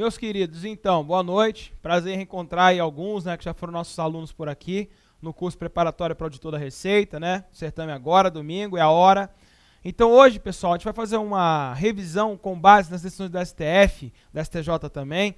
Meus queridos, então, boa noite. Prazer em reencontrar aí alguns, né, que já foram nossos alunos por aqui no curso preparatório para auditor da Receita, né? Certame agora, domingo, é a hora. Então hoje, pessoal, a gente vai fazer uma revisão com base nas decisões do STF, da STJ também,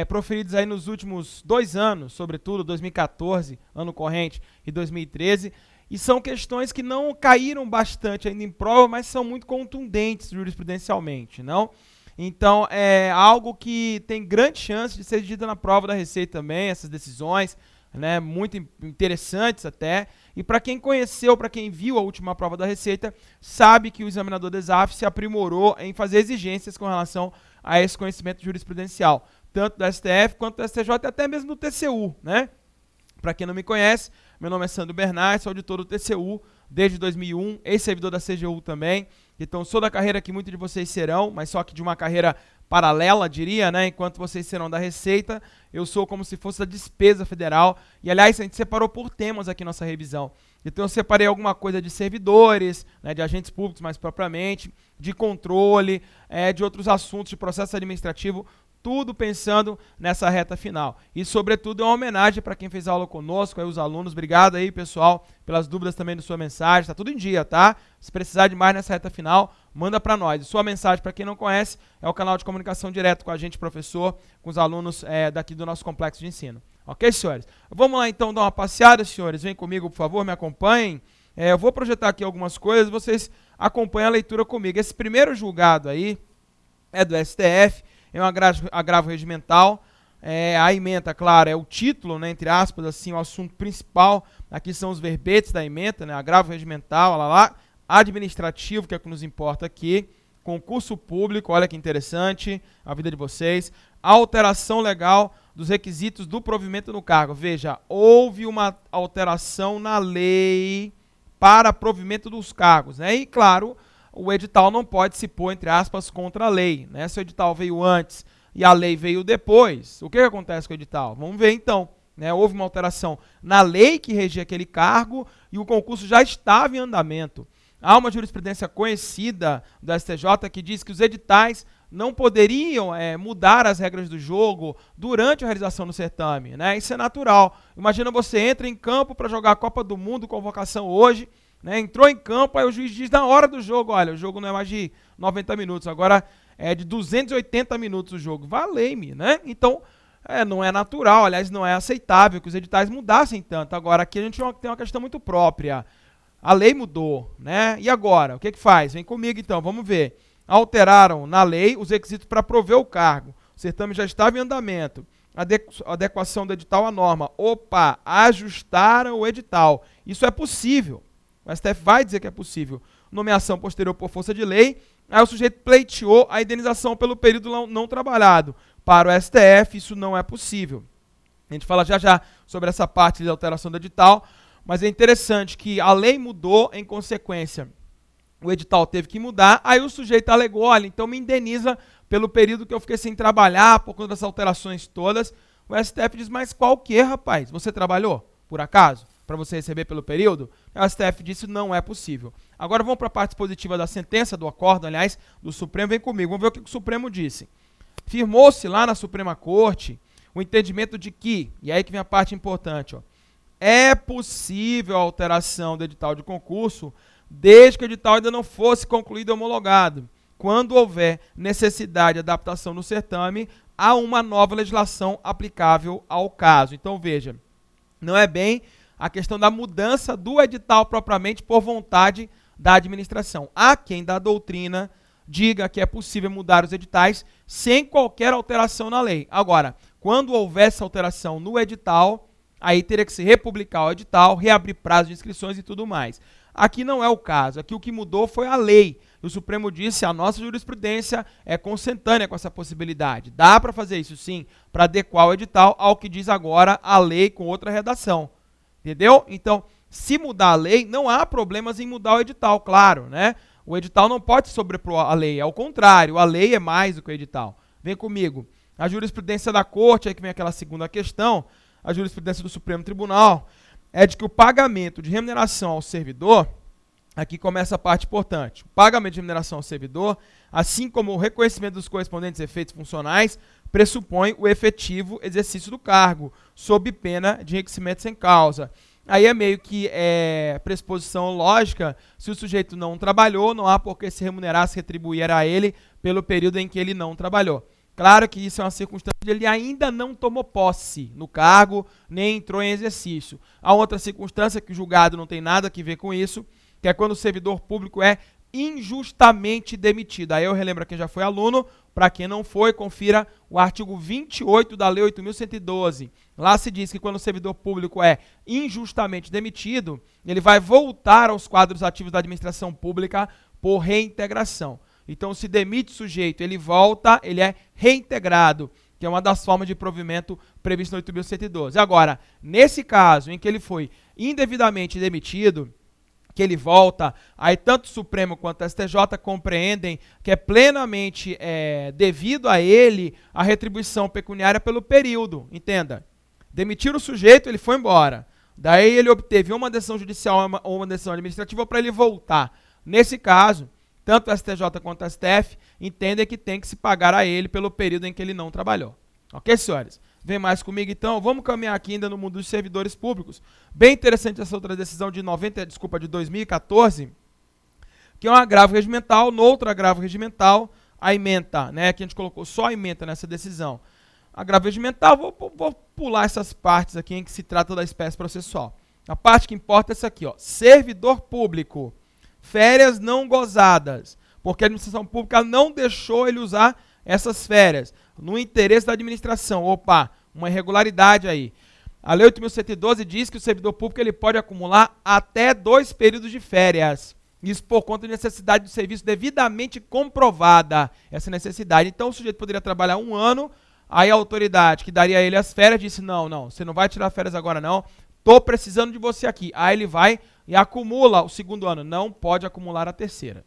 proferidas aí nos últimos 2 anos, sobretudo 2014, ano corrente, e 2013, e são questões que não caíram bastante ainda em prova, mas são muito contundentes jurisprudencialmente, não? Então, é algo que tem grande chance de ser dito na prova da Receita também, essas decisões, né, muito interessantes até. E para quem conheceu, para quem viu a última prova da Receita, sabe que o examinador da ESAF se aprimorou em fazer exigências com relação a esse conhecimento jurisprudencial, tanto do STF quanto do STJ e até mesmo do TCU, né? Para quem não me conhece, meu nome é Sandro Bernardes, sou auditor do TCU desde 2001, ex-servidor da CGU também. Então, sou da carreira que muitos de vocês serão, mas só que de uma carreira paralela, diria, né? Enquanto vocês serão da Receita, eu sou como se fosse da Despesa Federal. E, aliás, a gente separou por temas aqui nossa revisão. Então, eu separei alguma coisa de servidores, né, de agentes públicos mais propriamente, de controle, de outros assuntos de processo administrativo, tudo pensando nessa reta final. E, sobretudo, é uma homenagem para quem fez aula conosco, aí os alunos. Obrigado aí, pessoal, pelas dúvidas também da sua mensagem. Tá tudo em dia, tá? Se precisar de mais nessa reta final, manda para nós. E sua mensagem, para quem não conhece, é o canal de comunicação direto com a gente, professor, com os alunos daqui do nosso complexo de ensino. Ok, senhores? Vamos lá, então, dar uma passeada, senhores. Vem comigo, por favor, me acompanhem. Eu vou projetar aqui algumas coisas, vocês acompanhem a leitura comigo. Esse primeiro julgado aí é do STF, é um agravo regimental. A ementa, claro, é o título, né, entre aspas, assim, o assunto principal. Aqui são os verbetes da ementa, né, agravo regimental, olha lá, administrativo, que é o que nos importa aqui, concurso público, olha que interessante, a vida de vocês, alteração legal dos requisitos do provimento no cargo. Veja, houve uma alteração na lei para provimento dos cargos, né, e claro, o edital não pode se pôr, entre aspas, contra a lei, né? Se o edital veio antes e a lei veio depois, o que acontece com o edital? Vamos ver então, né? Houve uma alteração na lei que regia aquele cargo e o concurso já estava em andamento. Há uma jurisprudência conhecida do STJ que diz que os editais não poderiam mudar as regras do jogo durante a realização do certame, né? Isso é natural. Imagina você entra em campo para jogar a Copa do Mundo, convocação hoje, né, entrou em campo, aí o juiz diz na hora do jogo, olha, o jogo não é mais de 90 minutos, agora é de 280 minutos o jogo. Valei-me, né? Então, não é natural, aliás, não é aceitável que os editais mudassem tanto. Agora, aqui a gente tem uma questão muito própria. A lei mudou, né? E agora? O que faz? Vem comigo então, vamos ver. Alteraram na lei os requisitos para prover o cargo. O certame já estava em andamento. Adequação do edital à norma. Opa, ajustaram o edital. Isso é possível. O STF vai dizer que é possível. Nomeação posterior por força de lei, aí o sujeito pleiteou a indenização pelo período não trabalhado. Para o STF, isso não é possível. A gente fala já sobre essa parte de alteração do edital, mas é interessante que a lei mudou em consequência. O edital teve que mudar, aí o sujeito alegou, olha, então me indeniza pelo período que eu fiquei sem trabalhar, por conta das alterações todas. O STF diz, mas qual que, rapaz? Você trabalhou, por acaso? Para você receber pelo período, o STF disse não é possível. Agora vamos para a parte positiva da sentença, do acórdão, aliás, do Supremo. Vem comigo, vamos ver o que o Supremo disse. Firmou-se lá na Suprema Corte o entendimento de que, e aí que vem a parte importante, ó, é possível a alteração do edital de concurso desde que o edital ainda não fosse concluído e homologado, quando houver necessidade de adaptação no certame a uma nova legislação aplicável ao caso. Então veja, não é bem a questão da mudança do edital propriamente por vontade da administração. Há quem da doutrina diga que é possível mudar os editais sem qualquer alteração na lei. Agora, quando houvesse alteração no edital, aí teria que se republicar o edital, reabrir prazo de inscrições e tudo mais. Aqui não é o caso. Aqui o que mudou foi a lei. O Supremo disse a nossa jurisprudência é consentânea com essa possibilidade. Dá para fazer isso sim, para adequar o edital ao que diz agora a lei com outra redação. Entendeu? Então, se mudar a lei, não há problemas em mudar o edital, claro, né? O edital não pode sobrepor a lei, ao contrário, a lei é mais do que o edital. Vem comigo. A jurisprudência da Corte, aí que vem aquela segunda questão, a jurisprudência do Supremo Tribunal, é de que o pagamento de remuneração ao servidor, aqui começa a parte importante, o pagamento de remuneração ao servidor, assim como o reconhecimento dos correspondentes efeitos funcionais, pressupõe o efetivo exercício do cargo, sob pena de enriquecimento sem causa. Aí é meio que pressuposição lógica, se o sujeito não trabalhou, não há por que se remunerar, se retribuir a ele pelo período em que ele não trabalhou. Claro que isso é uma circunstância de ele ainda não tomou posse no cargo, nem entrou em exercício. Há outra circunstância que o julgado não tem nada a ver com isso, que é quando o servidor público é injustamente demitido. Aí eu relembro quem já foi aluno, para quem não foi, confira o artigo 28 da Lei 8.112. Lá se diz que quando o servidor público é injustamente demitido, ele vai voltar aos quadros ativos da administração pública por reintegração. Então, se demite o sujeito, ele volta, ele é reintegrado, que é uma das formas de provimento previsto no 8.112. Agora, nesse caso em que ele foi indevidamente demitido, que ele volta, aí tanto o Supremo quanto o STJ compreendem que é plenamente devido a ele a retribuição pecuniária pelo período, entenda. Demitir o sujeito, ele foi embora. Daí ele obteve uma decisão judicial ou uma decisão administrativa para ele voltar. Nesse caso, tanto o STJ quanto o STF entendem que tem que se pagar a ele pelo período em que ele não trabalhou. Ok, senhores? Vem mais comigo então, vamos caminhar aqui ainda no mundo dos servidores públicos. Bem interessante essa outra decisão de 2014, que é um agravo regimental, noutra agravo regimental, a ementa, né, que a gente colocou só a ementa nessa decisão. Agravo regimental, vou pular essas partes aqui em que se trata da espécie processual. A parte que importa é essa aqui, ó, servidor público, férias não gozadas, porque a administração pública não deixou ele usar essas férias, no interesse da administração. Opa, uma irregularidade aí. A Lei 8.112 diz que o servidor público ele pode acumular até 2 períodos de férias. Isso por conta de necessidade do serviço devidamente comprovada, essa necessidade. Então o sujeito poderia trabalhar 1 ano, aí a autoridade que daria a ele as férias disse, não, você não vai tirar férias agora não, estou precisando de você aqui. Aí ele vai e acumula o 2º ano, não pode acumular a 3ª.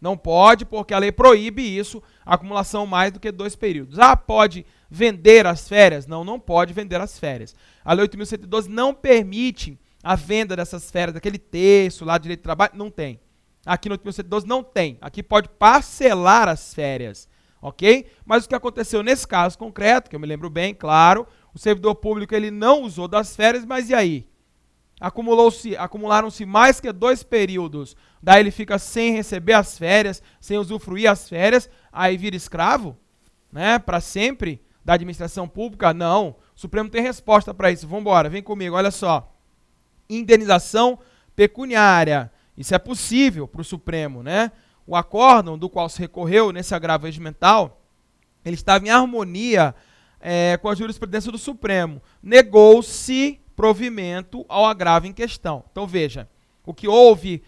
Não pode, porque a lei proíbe isso, a acumulação mais do que 2 períodos. Ah, pode vender as férias? Não pode vender as férias. A Lei 8.112 não permite a venda dessas férias, daquele terço lá de direito de trabalho, não tem. Aqui no 8.112 não tem. Aqui pode parcelar as férias, ok? Mas o que aconteceu nesse caso concreto, que eu me lembro bem, claro, o servidor público ele não usou das férias, mas e aí? Acumularam-se mais que 2 períodos, daí ele fica sem receber as férias, sem usufruir as férias, aí vira escravo, né, para sempre, da administração pública? Não, o Supremo tem resposta para isso, vamos embora, vem comigo, olha só, indenização pecuniária, isso é possível para o Supremo, né, o acórdão do qual se recorreu nesse agravo regimental, ele estava em harmonia com a jurisprudência do Supremo, negou-se provimento ao agravo em questão. Então veja, o que houve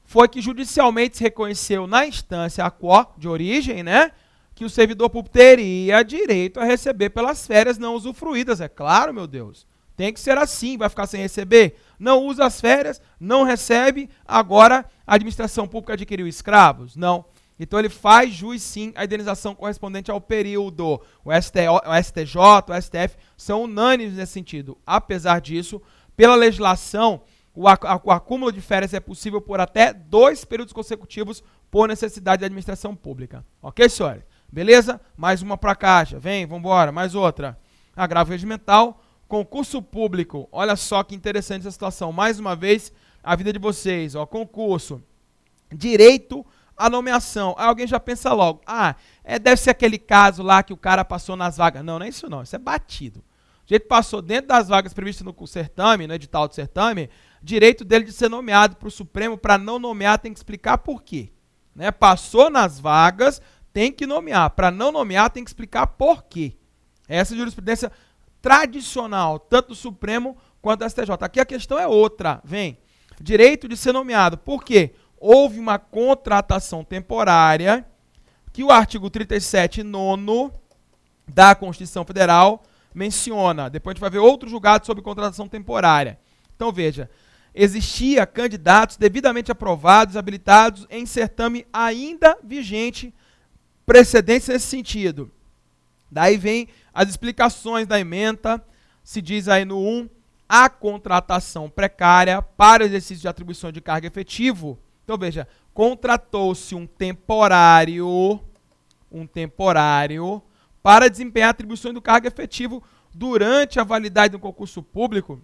foi que judicialmente se reconheceu na instância a quo de origem, né, que o servidor público teria direito a receber pelas férias não usufruídas. É claro, meu Deus, tem que ser assim, vai ficar sem receber? Não usa as férias, não recebe, agora a administração pública adquiriu escravos? Não. Então ele faz jus sim a indenização correspondente ao período. O STJ, o STF são unânimes nesse sentido. Apesar disso, pela legislação, o acúmulo de férias é possível por até 2 períodos consecutivos por necessidade da administração pública. Ok, senhores? Beleza? Mais uma para a caixa. Vem, vamos embora. Mais outra. Agravo regimental, concurso público. Olha só que interessante essa situação. Mais uma vez, a vida de vocês. Ó, concurso. Direito a nomeação. Aí alguém já pensa logo, deve ser aquele caso lá que o cara passou nas vagas. Não é isso não, isso é batido. O jeito passou dentro das vagas previstas no certame, no edital do certame, direito dele de ser nomeado para o Supremo, para não nomear tem que explicar por quê. Né? Passou nas vagas, tem que nomear. Para não nomear tem que explicar por quê. Essa é a jurisprudência tradicional, tanto do Supremo quanto do STJ. Aqui a questão é outra, vem. Direito de ser nomeado, por quê? Houve uma contratação temporária que o artigo 37, 9º da Constituição Federal menciona. Depois a gente vai ver outro julgado sobre contratação temporária. Então veja, existia candidatos devidamente aprovados, habilitados em certame ainda vigente, precedentes nesse sentido. Daí vem as explicações da ementa, se diz aí no 1, a contratação precária para o exercício de atribuição de cargo efetivo. Então veja, contratou-se um temporário para desempenhar atribuições do cargo efetivo durante a validade do concurso público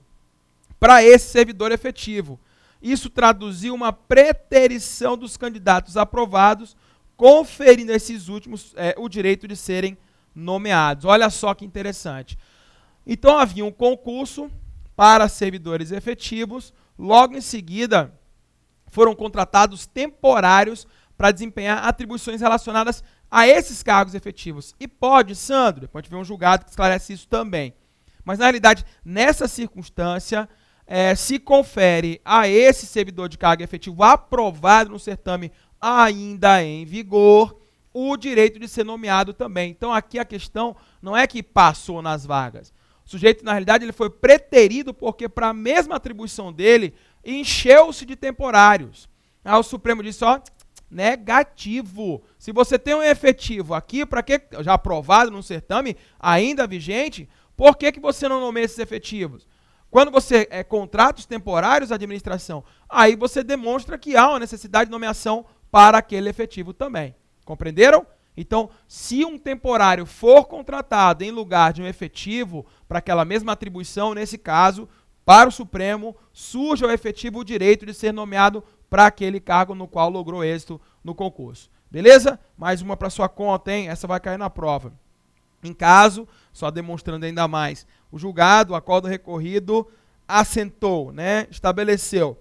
para esse servidor efetivo. Isso traduziu uma preterição dos candidatos aprovados, conferindo a esses últimos o direito de serem nomeados. Olha só que interessante. Então havia um concurso para servidores efetivos, logo em seguida foram contratados temporários para desempenhar atribuições relacionadas a esses cargos efetivos. E pode, Sandro, depois a gente vê um julgado que esclarece isso também. Mas, na realidade, nessa circunstância, se confere a esse servidor de cargo efetivo aprovado no certame ainda em vigor o direito de ser nomeado também. Então, aqui a questão não é que passou nas vagas. O sujeito, na realidade, ele foi preterido porque, para a mesma atribuição dele, encheu-se de temporários. Aí o Supremo disse, ó, negativo. Se você tem um efetivo aqui, para que já aprovado no certame, ainda vigente, por que você não nomeia esses efetivos? Quando você contrata os temporários, administração, aí você demonstra que há uma necessidade de nomeação para aquele efetivo também. Compreenderam? Então, se um temporário for contratado em lugar de um efetivo para aquela mesma atribuição, nesse caso, para o Supremo, surge ao efetivo o direito de ser nomeado para aquele cargo no qual logrou êxito no concurso. Beleza? Mais uma para sua conta, hein? Essa vai cair na prova. Em caso, só demonstrando ainda mais, o julgado, o acordo recorrido, assentou, né? Estabeleceu.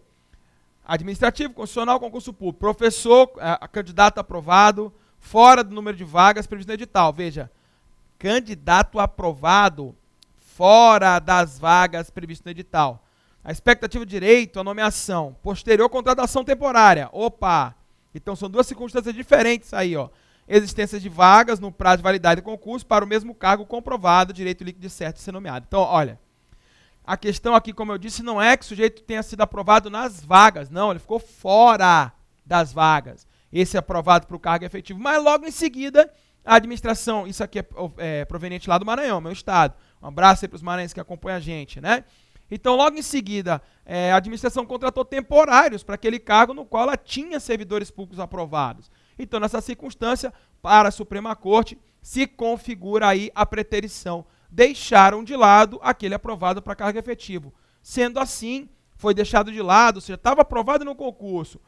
Administrativo, constitucional, concurso público. Professor, candidato aprovado, fora do número de vagas previsto no edital. Veja, candidato aprovado fora das vagas previstas no edital. A expectativa de direito à nomeação, posterior contratação temporária. Opa! Então são duas circunstâncias diferentes aí, ó. Existência de vagas no prazo de validade do concurso para o mesmo cargo comprovado, direito líquido de certo de ser nomeado. Então, olha, a questão aqui, como eu disse, não é que o sujeito tenha sido aprovado nas vagas, não, ele ficou fora das vagas. Esse é aprovado para o cargo efetivo, mas logo em seguida, a administração, isso aqui é proveniente lá do Maranhão, meu estado. Um abraço aí para os maranhenses que acompanham a gente, né? Então, logo em seguida, a administração contratou temporários para aquele cargo no qual ela tinha servidores públicos aprovados. Então, nessa circunstância, para a Suprema Corte, se configura aí a preterição. Deixaram de lado aquele aprovado para cargo efetivo. Sendo assim, foi deixado de lado, ou seja, estava aprovado no concurso,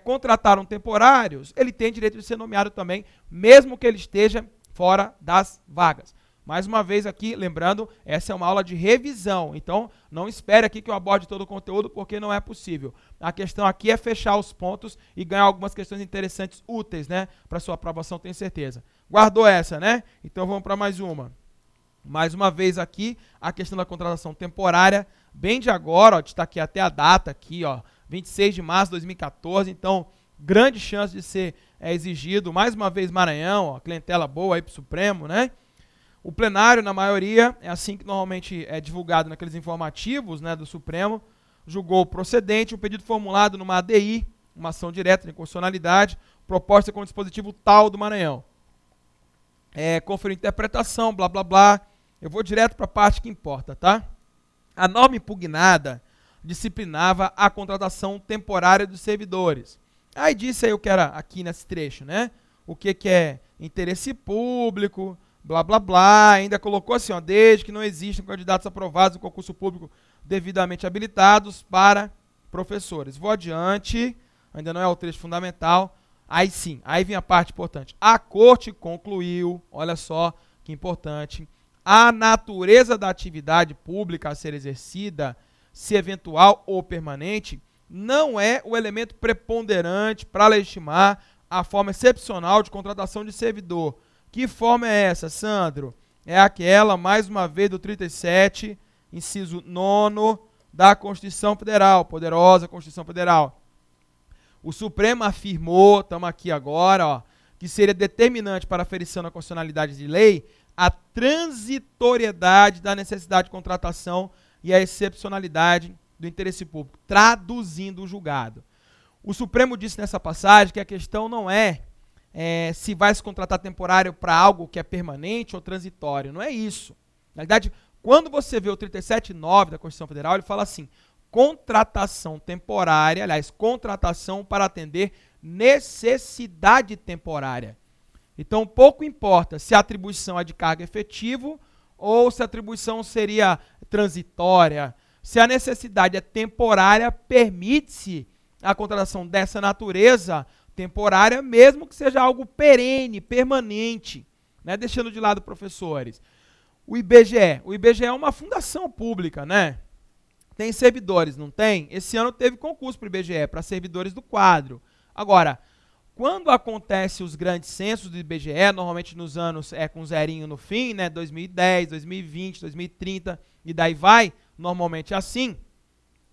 contrataram temporários, ele tem direito de ser nomeado também, mesmo que ele esteja fora das vagas. Mais uma vez aqui, lembrando, essa é uma aula de revisão, então não espere aqui que eu aborde todo o conteúdo, porque não é possível. A questão aqui é fechar os pontos e ganhar algumas questões interessantes, úteis, né, para sua aprovação, tenho certeza. Guardou essa, né? Então vamos para mais uma. Mais uma vez aqui, a questão da contratação temporária, bem de agora, ó, destaquei até a data aqui, ó, 26 de março de 2014, então grande chance de ser exigido, mais uma vez Maranhão, ó, clientela boa aí para o Supremo, né? O plenário, na maioria, é assim que normalmente é divulgado naqueles informativos, né, do Supremo, julgou procedente o pedido formulado numa ADI, uma ação direta de inconstitucionalidade, proposta com o dispositivo tal do Maranhão. Conferiu interpretação, blá, blá, blá. Eu vou direto para a parte que importa, tá? A norma impugnada disciplinava a contratação temporária dos servidores. Aí disse aí o que era aqui nesse trecho, né? O que é interesse público, blá, blá, blá, ainda colocou assim, ó, desde que não existam candidatos aprovados no concurso público devidamente habilitados para professores. Vou adiante, ainda não é o trecho fundamental, aí sim, aí vem a parte importante. A Corte concluiu, olha só que importante, a natureza da atividade pública a ser exercida, se eventual ou permanente, não é o elemento preponderante para legitimar a forma excepcional de contratação de servidor. Que forma é essa, Sandro? É aquela, mais uma vez, do 37, inciso 9 da Constituição Federal, poderosa Constituição Federal. O Supremo afirmou, estamos aqui agora, ó, que seria determinante para a aferição da constitucionalidade de lei a transitoriedade da necessidade de contratação e a excepcionalidade do interesse público, traduzindo o julgado. O Supremo disse nessa passagem que a questão não é se vai se contratar temporário para algo que é permanente ou transitório. Não é isso. Na verdade, quando você vê o 37.9 da Constituição Federal, ele fala assim, contratação temporária, aliás, contratação para atender necessidade temporária. Então, pouco importa se a atribuição é de cargo efetivo ou se a atribuição seria transitória. Se a necessidade é temporária, permite-se a contratação dessa natureza temporária, mesmo que seja algo perene, permanente, né? Deixando de lado professores. O IBGE é uma fundação pública, né? Tem servidores, não tem? Esse ano teve concurso para o IBGE, para servidores do quadro. Agora, quando acontece os grandes censos do IBGE, normalmente nos anos com zerinho no fim, né? 2010, 2020, 2030 e daí vai, normalmente é assim.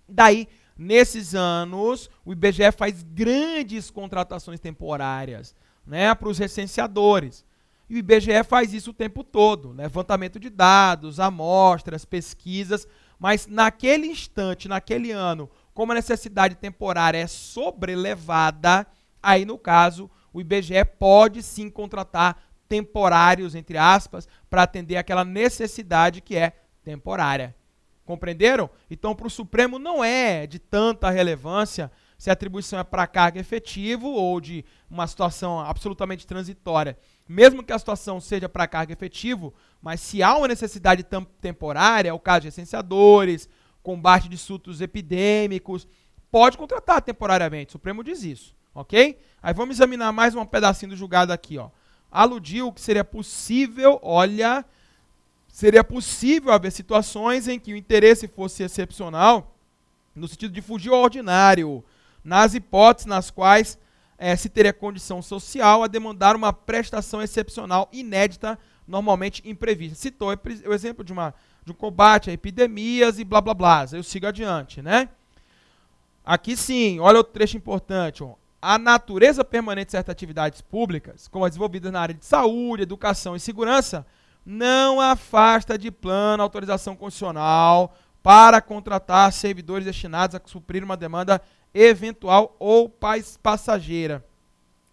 Daí, nesses anos, o IBGE faz grandes contratações temporárias, né, para os recenseadores. E o IBGE faz isso o tempo todo, levantamento de dados, amostras, pesquisas, mas naquele instante, naquele ano, como a necessidade temporária é sobrelevada, aí no caso, o IBGE pode sim contratar temporários, entre aspas, para atender aquela necessidade que é temporária. Compreenderam? Então, para o Supremo não é de tanta relevância se a atribuição é para cargo efetivo ou de uma situação absolutamente transitória. Mesmo que a situação seja para cargo efetivo, mas se há uma necessidade temporária, é o caso de recenseadores, combate de surtos epidêmicos, pode contratar temporariamente. O Supremo diz isso, ok? Aí vamos examinar mais um pedacinho do julgado aqui, ó. Aludiu que seria possível, seria possível haver situações em que o interesse fosse excepcional, no sentido de fugir ao ordinário, nas hipóteses nas quais se teria condição social a demandar uma prestação excepcional inédita, normalmente imprevista. Citou o exemplo de um combate a epidemias e blá blá blá. Eu sigo adiante, né? Aqui sim, olha outro trecho importante. Ó. A natureza permanente de certas atividades públicas, como as desenvolvidas na área de saúde, educação e segurança, não afasta de plano a autorização constitucional para contratar servidores destinados a suprir uma demanda eventual ou passageira.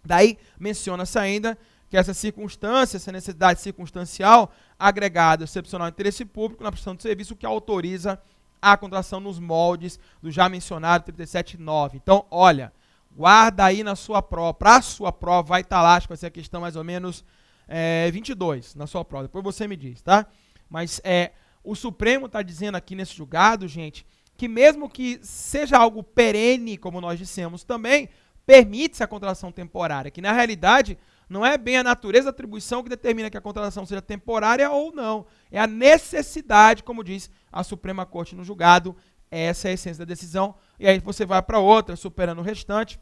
Daí menciona-se ainda que essa circunstância, essa necessidade circunstancial, agregada ao excepcional interesse público na prestação de serviço que autoriza a contratação nos moldes do já mencionado 37.9. Então, olha, guarda aí na sua prova, para a sua prova vai estar lá, acho que vai ser a questão mais ou menos 22 na sua prova, depois você me diz, tá? Mas o Supremo está dizendo aqui nesse julgado, gente, que mesmo que seja algo perene, como nós dissemos também, permite-se a contratação temporária, que na realidade não é bem a natureza da atribuição que determina que a contratação seja temporária ou não, é a necessidade, como diz a Suprema Corte no julgado, essa é a essência da decisão, e aí você vai para outra, superando o restante.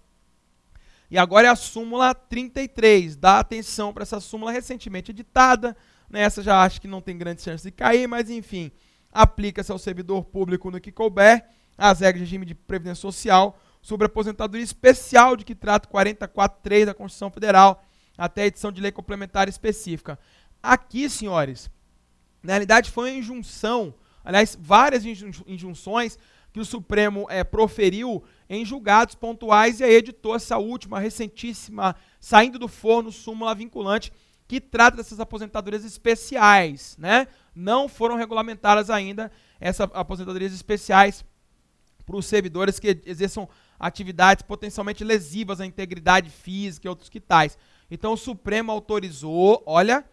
E agora é a súmula 33, dá atenção para essa súmula recentemente editada, nessa já acho que não tem grande chance de cair, mas enfim, aplica-se ao servidor público no que couber as regras de regime de previdência social sobre a aposentadoria especial de que trata 44.3 da Constituição Federal, até a edição de lei complementar específica. Aqui, senhores, na realidade foi uma injunção, aliás, várias injunções que o Supremo proferiu em julgados pontuais e aí editou essa última, recentíssima, saindo do forno, súmula vinculante, que trata dessas aposentadorias especiais, né? Não foram regulamentadas ainda essas aposentadorias especiais para os servidores que exerçam atividades potencialmente lesivas à integridade física e outros que tais. Então o Supremo autorizou, olha,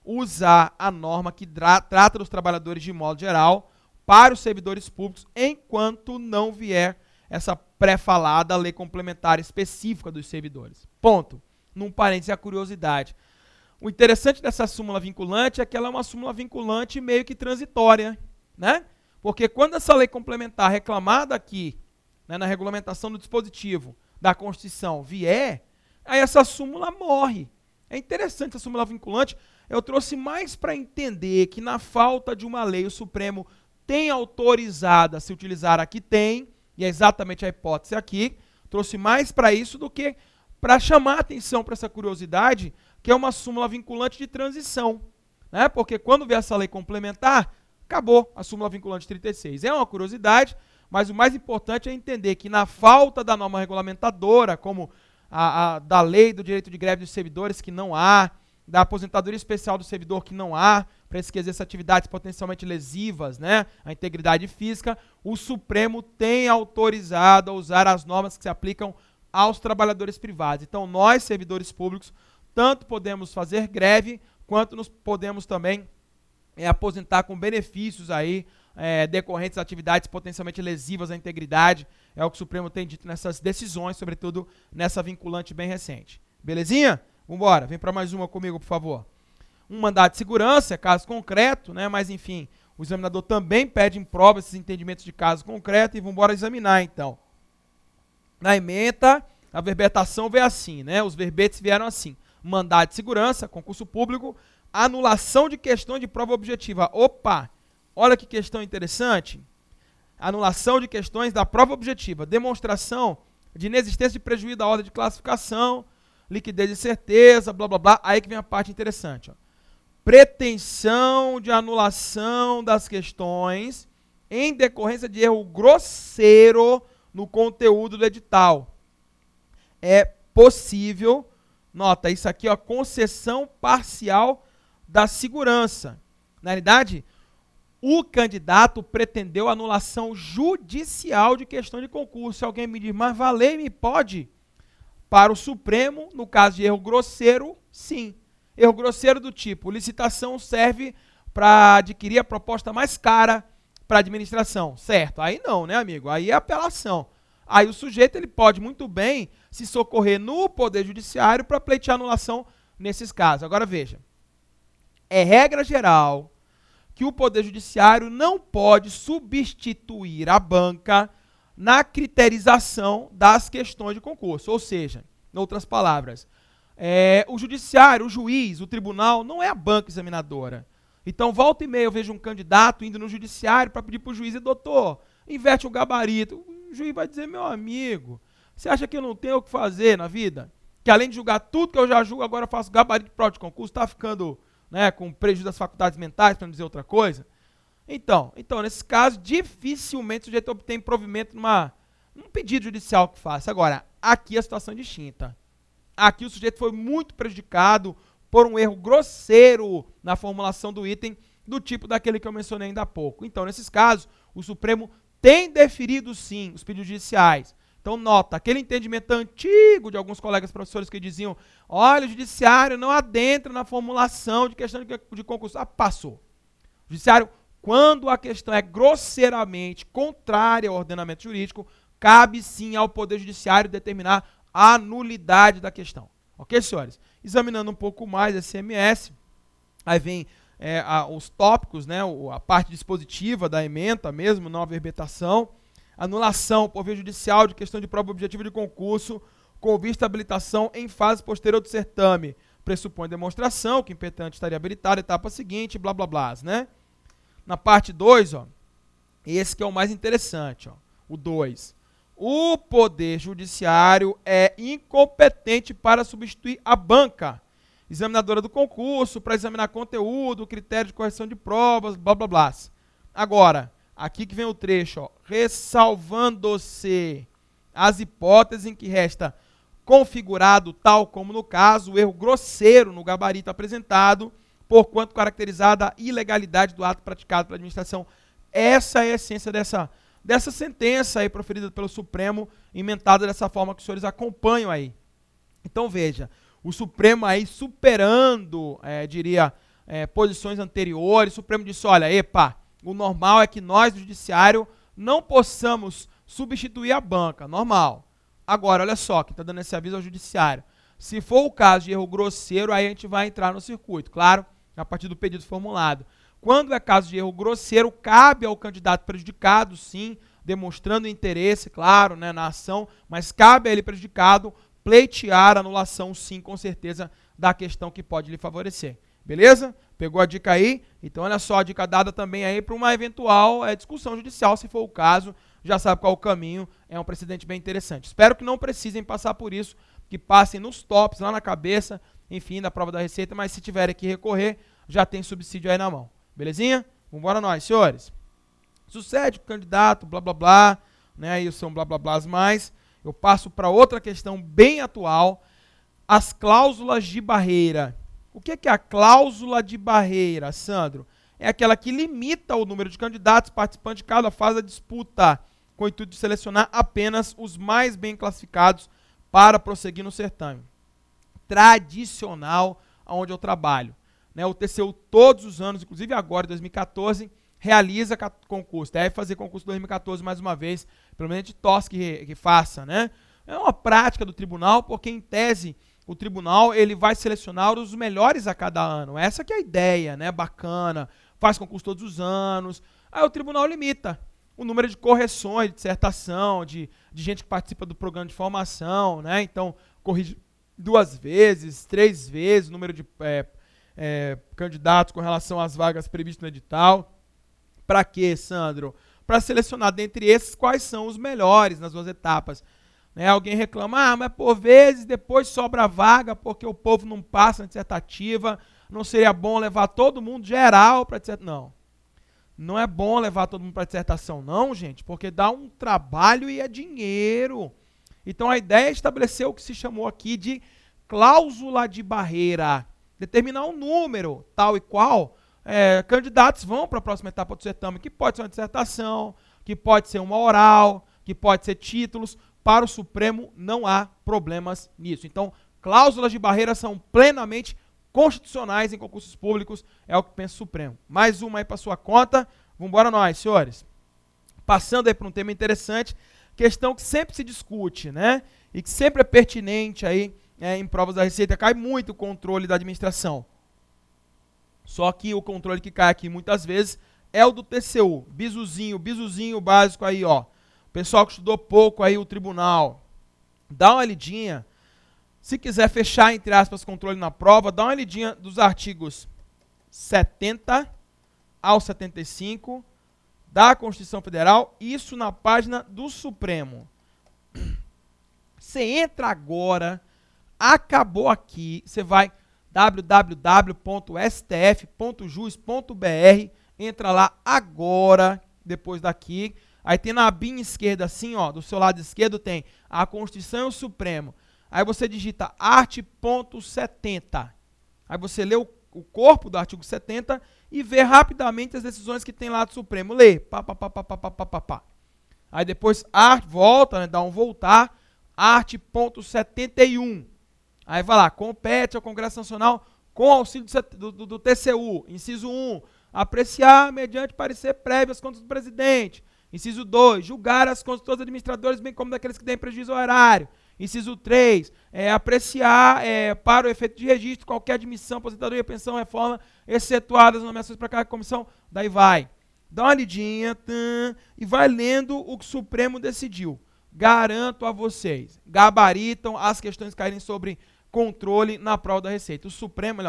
usar a norma que trata dos trabalhadores de modo geral para os servidores públicos, enquanto não vier essa pré-falada lei complementar específica dos servidores. Ponto. Num parênteses, a curiosidade. O interessante dessa súmula vinculante é que ela é uma súmula vinculante meio que transitória, né? Porque quando essa lei complementar reclamada aqui, né, na regulamentação do dispositivo da Constituição vier, aí essa súmula morre. É interessante essa súmula vinculante. Eu trouxe mais para entender que na falta de uma lei o Supremo tem autorizado a se utilizar aqui, tem, e é exatamente a hipótese aqui, trouxe mais para isso do que para chamar a atenção para essa curiosidade, que é uma súmula vinculante de transição, né? Porque quando vier essa lei complementar, acabou a súmula vinculante 36. É uma curiosidade, mas o mais importante é entender que na falta da norma regulamentadora, como a da lei do direito de greve dos servidores, que não há, da aposentadoria especial do servidor, que não há, para esses que exercem atividades potencialmente lesivas, né, à integridade física, o Supremo tem autorizado a usar as normas que se aplicam aos trabalhadores privados. Então, nós, servidores públicos, tanto podemos fazer greve, quanto nos podemos também aposentar com benefícios aí, decorrentes de atividades potencialmente lesivas à integridade. É o que o Supremo tem dito nessas decisões, sobretudo nessa vinculante bem recente. Belezinha? Vambora, vem para mais uma comigo, por favor. Um mandado de segurança, é caso concreto, né? Mas enfim, o examinador também pede em prova esses entendimentos de caso concreto e vamos embora examinar então. Na ementa, a verbetação veio assim, né? Os verbetes vieram assim: mandado de segurança, concurso público, anulação de questões de prova objetiva. Opa! Olha que questão interessante. Anulação de questões da prova objetiva, demonstração de inexistência de prejuízo da ordem de classificação, liquidez de certeza, blá blá blá. Aí que vem a parte interessante, ó. Pretensão de anulação das questões em decorrência de erro grosseiro no conteúdo do edital. É possível, nota, isso aqui é a concessão parcial da segurança. Na realidade, o candidato pretendeu anulação judicial de questão de concurso. Se alguém me diz, mas valer-me pode? Para o Supremo, no caso de erro grosseiro, sim. Erro grosseiro do tipo, licitação serve para adquirir a proposta mais cara para a administração, certo? Aí não, né, amigo? Aí é apelação. Aí o sujeito ele pode muito bem se socorrer no Poder Judiciário para pleitear anulação nesses casos. Agora veja, é regra geral que o Poder Judiciário não pode substituir a banca na criterização das questões de concurso. Ou seja, em outras palavras, o judiciário, o juiz, o tribunal, não é a banca examinadora. Então, volta e meia, eu vejo um candidato indo no judiciário para pedir para o juiz, e doutor, inverte o gabarito. O juiz vai dizer, meu amigo, você acha que eu não tenho o que fazer na vida? Que além de julgar tudo que eu já julgo, agora eu faço gabarito de prova de concurso, está ficando, né, com prejuízo das faculdades mentais, para não dizer outra coisa? Então, nesse caso, dificilmente o sujeito obtém provimento num pedido judicial que faça. Agora, aqui a situação é distinta. Aqui o sujeito foi muito prejudicado por um erro grosseiro na formulação do item, do tipo daquele que eu mencionei ainda há pouco. Então, nesses casos, o Supremo tem deferido, sim, os pedidos judiciais. Então, nota, aquele entendimento antigo de alguns colegas professores que diziam, olha, o judiciário não adentra na formulação de questão de concurso. Passou. O judiciário, quando a questão é grosseiramente contrária ao ordenamento jurídico, cabe sim ao Poder Judiciário determinar a nulidade da questão. Ok, senhores? Examinando um pouco mais esse MS, aí vem os tópicos, né, a parte dispositiva da ementa mesmo, não a verbetação, anulação por via judicial de questão de prova objetiva de concurso, com vista à habilitação em fase posterior do certame. Pressupõe demonstração, que o impetente estaria habilitado, etapa seguinte, blá blá blá, né? Na parte 2, ó, esse que é o mais interessante, ó, o 2. O Poder Judiciário é incompetente para substituir a banca examinadora do concurso, para examinar conteúdo, critério de correção de provas, blá blá blá. Agora, aqui que vem o trecho, ó, ressalvando-se as hipóteses em que resta configurado, tal como no caso, o erro grosseiro no gabarito apresentado, porquanto caracterizada a ilegalidade do ato praticado pela administração. Essa é a essência dessa sentença aí proferida pelo Supremo, ementada dessa forma que os senhores acompanham aí. Então veja, o Supremo aí superando, posições anteriores, o Supremo disse, olha, o normal é que nós, do Judiciário, não possamos substituir a banca, normal. Agora, olha só, quem está dando esse aviso ao Judiciário, se for o caso de erro grosseiro, aí a gente vai entrar no circuito, claro, a partir do pedido formulado. Quando é caso de erro grosseiro, cabe ao candidato prejudicado, sim, demonstrando interesse, claro, né, na ação, mas cabe a ele prejudicado pleitear a anulação, sim, com certeza, da questão que pode lhe favorecer. Beleza? Pegou a dica aí? Então, olha só, a dica dada também aí para uma eventual discussão judicial, se for o caso, já sabe qual o caminho, é um precedente bem interessante. Espero que não precisem passar por isso, que passem nos tops, lá na cabeça, enfim, da prova da Receita, mas se tiverem que recorrer, já tem subsídio aí na mão. Belezinha? Vambora nós, senhores. Sucede o candidato, blá blá blá, né? Aí são blá blá blás mais. Eu passo para outra questão bem atual, as cláusulas de barreira. O que é a cláusula de barreira, Sandro? É aquela que limita o número de candidatos participantes de cada fase da disputa, com o intuito de selecionar apenas os mais bem classificados para prosseguir no certame. tradicional onde eu trabalho. Né? O TCU todos os anos, inclusive agora, em 2014, realiza concurso. Deve fazer concurso em 2014 mais uma vez, pelo menos a gente torce que faça. Né? É uma prática do tribunal, porque em tese o tribunal ele vai selecionar os melhores a cada ano. Essa que é a ideia, né? Bacana, faz concurso todos os anos. Aí o tribunal limita o número de correções, de dissertação, de gente que participa do programa de formação, né? Então, corrige 2 vezes, 3 vezes o número de candidatos com relação às vagas previstas no edital. Para quê, Sandro? Para selecionar dentre esses quais são os melhores nas 2 etapas. Né? Alguém reclama, mas por vezes depois sobra vaga porque o povo não passa na dissertativa, não seria bom levar todo mundo geral para dissertação. Não é bom levar todo mundo para dissertação, não, gente, porque dá um trabalho e é dinheiro. Então a ideia é estabelecer o que se chamou aqui de cláusula de barreira. Determinar um número tal e qual candidatos vão para a próxima etapa do certame, que pode ser uma dissertação, que pode ser uma oral, que pode ser títulos. Para o Supremo não há problemas nisso. Então, cláusulas de barreira são plenamente constitucionais em concursos públicos, é o que pensa o Supremo. Mais uma aí para sua conta. Vamos embora nós, senhores. Passando aí para um tema interessante, questão que sempre se discute, né? E que sempre é pertinente aí em provas da Receita, cai muito o controle da administração. Só que o controle que cai aqui muitas vezes é o do TCU. Bisuzinho básico aí, ó. Pessoal que estudou pouco aí o tribunal, dá uma lidinha. Se quiser fechar, entre aspas, controle na prova, dá uma lidinha dos artigos 70 ao 75 da Constituição Federal, isso na página do Supremo. Você entra agora, acabou aqui, você vai www.stf.jus.br, entra lá agora, depois daqui. Aí tem na abinha esquerda, assim, ó, do seu lado esquerdo tem a Constituição e o Supremo. Aí você digita art.70. Aí você lê o corpo do artigo 70 e vê rapidamente as decisões que tem lá do Supremo. Lê. Aí depois volta, né, dá um voltar, art.71. Aí vai lá, compete ao Congresso Nacional com auxílio do TCU. Inciso 1, apreciar mediante parecer prévio as contas do presidente. Inciso 2, julgar as contas dos administradores, bem como daqueles que têm prejuízo ao erário. Inciso 3, apreciar para o efeito de registro qualquer admissão, aposentadoria, pensão, reforma, excetuadas as nomeações para cargo de comissão, daí vai. Dá uma lidinha e vai lendo o que o Supremo decidiu. Garanto a vocês, gabaritam as questões que caírem sobre controle na prova da Receita. O Supremo,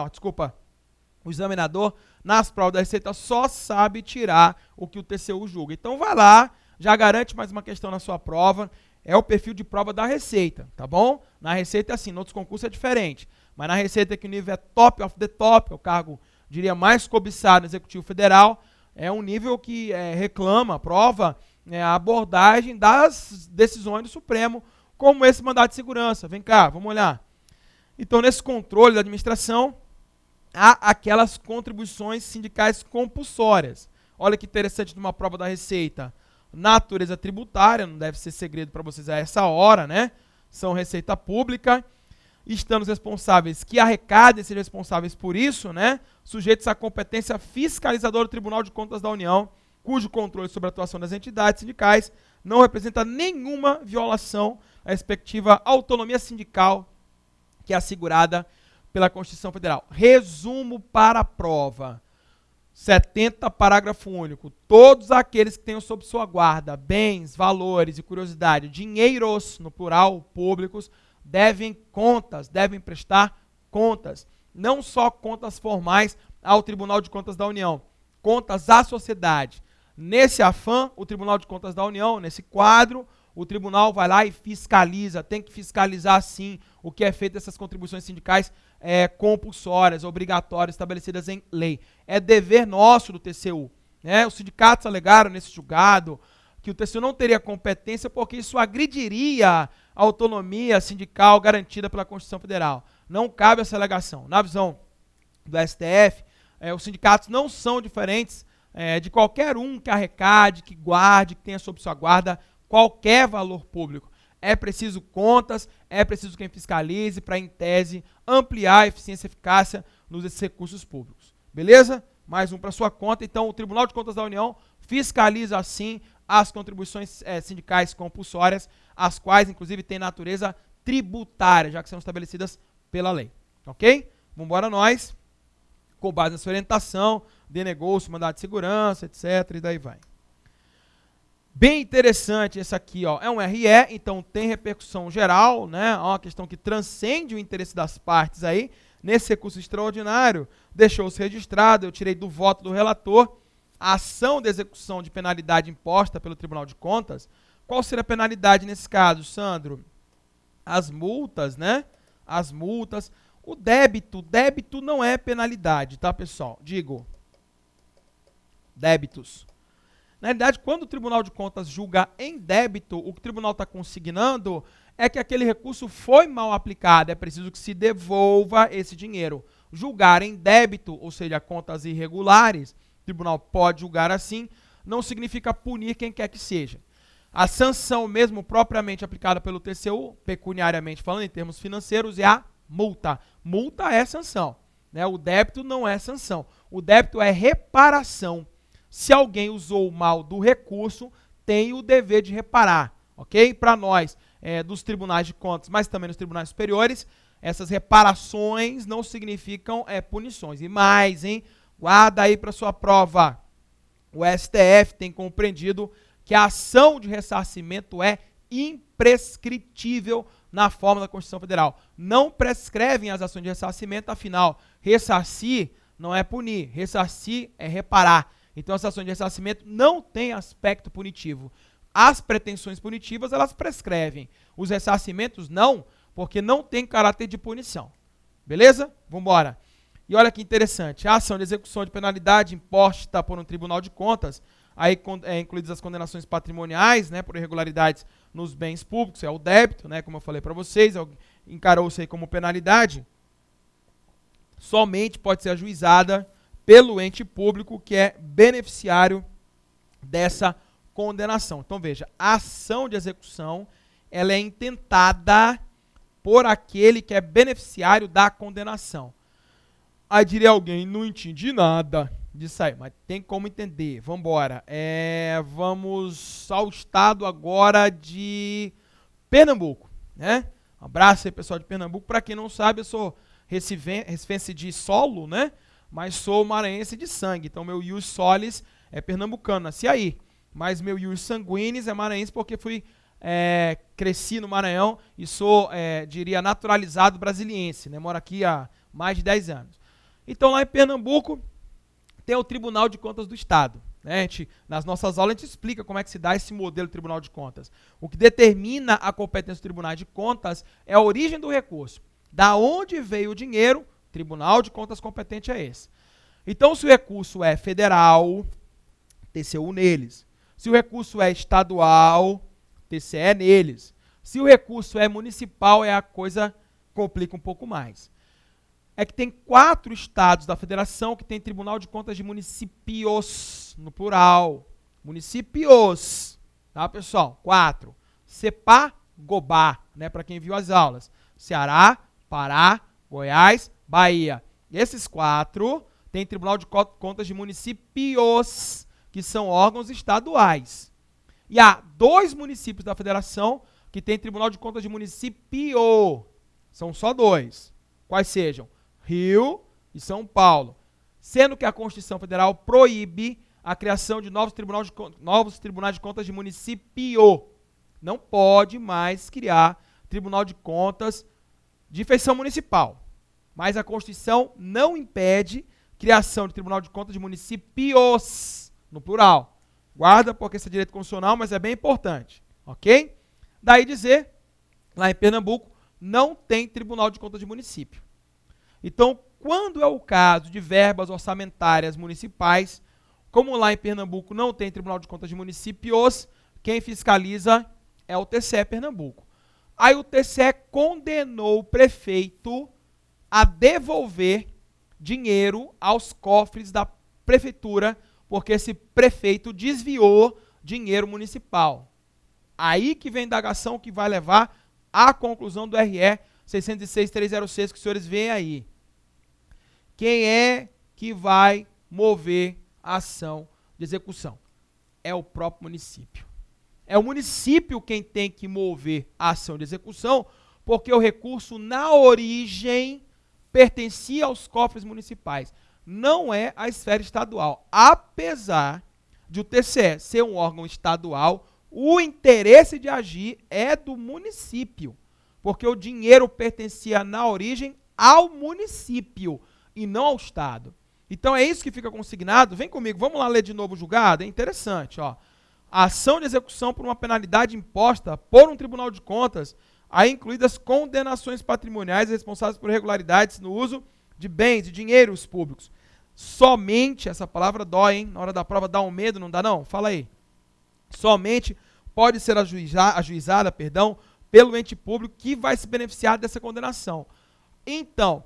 o examinador, nas provas da Receita, só sabe tirar o que o TCU julga. Então vai lá, já garante mais uma questão na sua prova. É o perfil de prova da Receita, tá bom? Na Receita é assim, em outros concursos é diferente. Mas na Receita que o nível é top of the top, é o cargo, diria, mais cobiçado no Executivo Federal, é um nível que reclama, prova a abordagem das decisões do Supremo, como esse mandato de segurança. Vem cá, vamos olhar. Então, nesse controle da administração, há aquelas contribuições sindicais compulsórias. Olha que interessante numa prova da Receita. Natureza tributária, não deve ser segredo para vocês a essa hora, né? São receita pública. Estão os responsáveis que arrecadem, sejam responsáveis por isso, né? Sujeitos à competência fiscalizadora do Tribunal de Contas da União, cujo controle sobre a atuação das entidades sindicais não representa nenhuma violação à respectiva autonomia sindical que é assegurada pela Constituição Federal. Resumo para a prova. 70, parágrafo único. Todos aqueles que tenham sob sua guarda bens, valores e curiosidade, dinheiros, no plural, públicos, devem prestar contas. Não só contas formais ao Tribunal de Contas da União, contas à sociedade. Nesse afã, o Tribunal de Contas da União, nesse quadro, o tribunal vai lá e fiscaliza, tem que fiscalizar sim o que é feito dessas contribuições sindicais compulsórias, obrigatórias, estabelecidas em lei. É dever nosso do TCU. Né? Os sindicatos alegaram nesse julgado que o TCU não teria competência porque isso agrediria a autonomia sindical garantida pela Constituição Federal. Não cabe essa alegação. Na visão do STF, os sindicatos não são diferentes de qualquer um que arrecade, que guarde, que tenha sob sua guarda qualquer valor público. é preciso contas, é preciso quem fiscalize para, em tese, ampliar a eficiência e eficácia nos recursos públicos. Beleza? Mais um para sua conta. Então, o Tribunal de Contas da União fiscaliza, sim, as contribuições sindicais compulsórias, as quais, inclusive, têm natureza tributária, já que são estabelecidas pela lei. Ok? Vamos embora nós, com base nessa orientação, denegócio, mandado de segurança, etc. E daí vai. Bem interessante esse aqui, ó, é um RE, então tem repercussão geral, né? É uma questão que transcende o interesse das partes aí. Nesse recurso extraordinário, deixou-se registrado, eu tirei do voto do relator, a ação de execução de penalidade imposta pelo Tribunal de Contas. Qual seria a penalidade nesse caso, Sandro? As multas, né? As multas. O débito não é penalidade, tá, pessoal? Digo, débitos. Na realidade, quando o Tribunal de Contas julga em débito, o que o tribunal está consignando é que aquele recurso foi mal aplicado, é preciso que se devolva esse dinheiro. Julgar em débito, ou seja, contas irregulares, o tribunal pode julgar assim, não significa punir quem quer que seja. A sanção mesmo propriamente aplicada pelo TCU, pecuniariamente falando, em termos financeiros, é a multa. Multa é sanção, né? O débito não é sanção. O débito é reparação. Se alguém usou mal do recurso, tem o dever de reparar, ok? Para nós, dos tribunais de contas, mas também nos tribunais superiores, essas reparações não significam punições. E mais, hein? Guarda aí para sua prova. O STF tem compreendido que a ação de ressarcimento é imprescritível na forma da Constituição Federal. Não prescrevem as ações de ressarcimento, afinal, ressarcir não é punir, ressarcir é reparar. Então, as ações de ressarcimento não têm aspecto punitivo. As pretensões punitivas, elas prescrevem. Os ressarcimentos não, porque não tem caráter de punição. Beleza? Vamos embora. E olha que interessante. A ação de execução de penalidade imposta por um Tribunal de Contas, aí incluídas as condenações patrimoniais, né, por irregularidades nos bens públicos, é o débito, né, como eu falei para vocês, encarou-se aí como penalidade, somente pode ser ajuizada pelo ente público que é beneficiário dessa condenação. Então veja, a ação de execução ela é intentada por aquele que é beneficiário da condenação. Aí diria alguém, não entendi nada disso aí, mas tem como entender. Vamos embora. Vamos ao estado agora de Pernambuco, né? Um abraço aí, pessoal de Pernambuco. Para quem não sabe, eu sou recifense de solo, né? Mas sou maranhense de sangue, então meu ius solis é pernambucano, nasci aí. Mas meu ius sanguinis é maranhense porque cresci no Maranhão e sou, diria, naturalizado brasiliense, né? Moro aqui há mais de 10 anos. Então lá em Pernambuco tem o Tribunal de Contas do Estado. Né? Nas nossas aulas a gente explica como é que se dá esse modelo de Tribunal de Contas. O que determina a competência do Tribunal de Contas é a origem do recurso. Da onde veio o dinheiro, Tribunal de Contas competente é esse. Então, se o recurso é federal, TCU neles. Se o recurso é estadual, TCE neles. Se o recurso é municipal, a coisa complica um pouco mais. É que tem 4 estados da federação que tem Tribunal de Contas de municípios, no plural. Municípios, tá, pessoal? 4. CEPA, GOBA, né, para quem viu as aulas. Ceará, Pará, Goiás, Bahia. Esses 4 têm Tribunal de Contas de municípios, que são órgãos estaduais. E há 2 municípios da federação que têm Tribunal de Contas de município. São só 2. Quais sejam? Rio e São Paulo. Sendo que a Constituição Federal proíbe a criação de novos tribunais de contas de município. Não pode mais criar Tribunal de Contas de feição municipal. Mas a Constituição não impede criação de Tribunal de Contas de municípios, no plural. Guarda, porque esse é direito constitucional, mas é bem importante. Ok? Daí dizer, lá em Pernambuco, não tem Tribunal de Contas de município. Então, quando é o caso de verbas orçamentárias municipais, como lá em Pernambuco não tem Tribunal de Contas de municípios, quem fiscaliza é o TCE Pernambuco. Aí o TCE condenou o prefeito a devolver dinheiro aos cofres da prefeitura, porque esse prefeito desviou dinheiro municipal. Aí que vem a indagação que vai levar à conclusão do RE 606.306 que os senhores veem aí. Quem é que vai mover a ação de execução? É o próprio município. É o município quem tem que mover a ação de execução, porque o recurso, na origem, pertencia aos cofres municipais. Não é a esfera estadual. Apesar de o TCE ser um órgão estadual, o interesse de agir é do município, porque o dinheiro pertencia, na origem, ao município e não ao Estado. Então é isso que fica consignado. Vem comigo, vamos lá ler de novo o julgado. É interessante, ó. A ação de execução por uma penalidade imposta por um tribunal de contas, aí incluídas condenações patrimoniais responsáveis por irregularidades no uso de bens e dinheiros públicos. Somente, essa palavra dói, hein? Na hora da prova dá um medo, não dá não? Fala aí. Somente pode ser ajuizada, pelo ente público que vai se beneficiar dessa condenação. Então,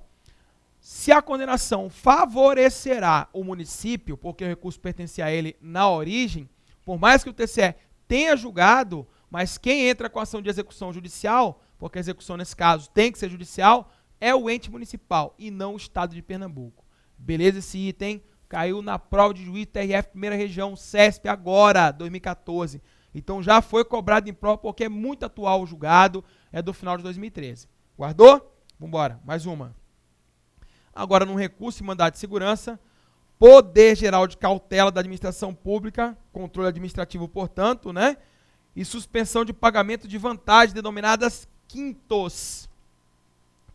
se a condenação favorecerá o município, porque o recurso pertencia a ele na origem, por mais que o TCE tenha julgado, mas quem entra com a ação de execução judicial, porque a execução nesse caso tem que ser judicial, é o ente municipal e não o Estado de Pernambuco. Beleza? Esse item caiu na prova de juiz TRF Primeira Região, CESP agora, 2014. Então já foi cobrado em prova porque é muito atual o julgado, é do final de 2013. Guardou? Vambora, mais uma. Agora, num recurso e mandado de segurança, poder geral de cautela da administração pública, controle administrativo, portanto, né? E suspensão de pagamento de vantagens denominadas quintos.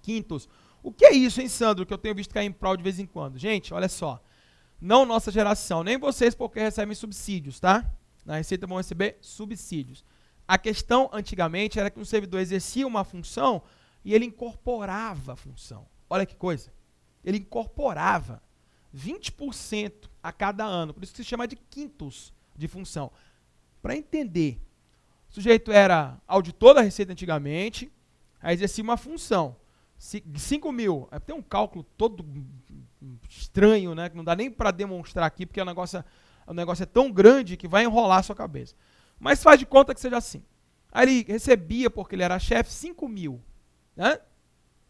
Quintos. O que é isso, hein, Sandro, que eu tenho visto cair em prol de vez em quando? Gente, olha só. Não nossa geração, nem vocês porque recebem subsídios, tá? Na Receita vão receber subsídios. A questão, antigamente, era que um servidor exercia uma função e ele incorporava a função. Olha que coisa. Ele incorporava 20% a cada ano. Por isso que se chama de quintos de função. Para entender, o sujeito era auditor da Receita antigamente, aí exercia uma função. 5 mil, tem um cálculo todo estranho, né? Que não dá nem para demonstrar aqui, porque o negócio é tão grande que vai enrolar a sua cabeça. Mas faz de conta que seja assim. Aí ele recebia, porque ele era chefe, 5 mil. Né?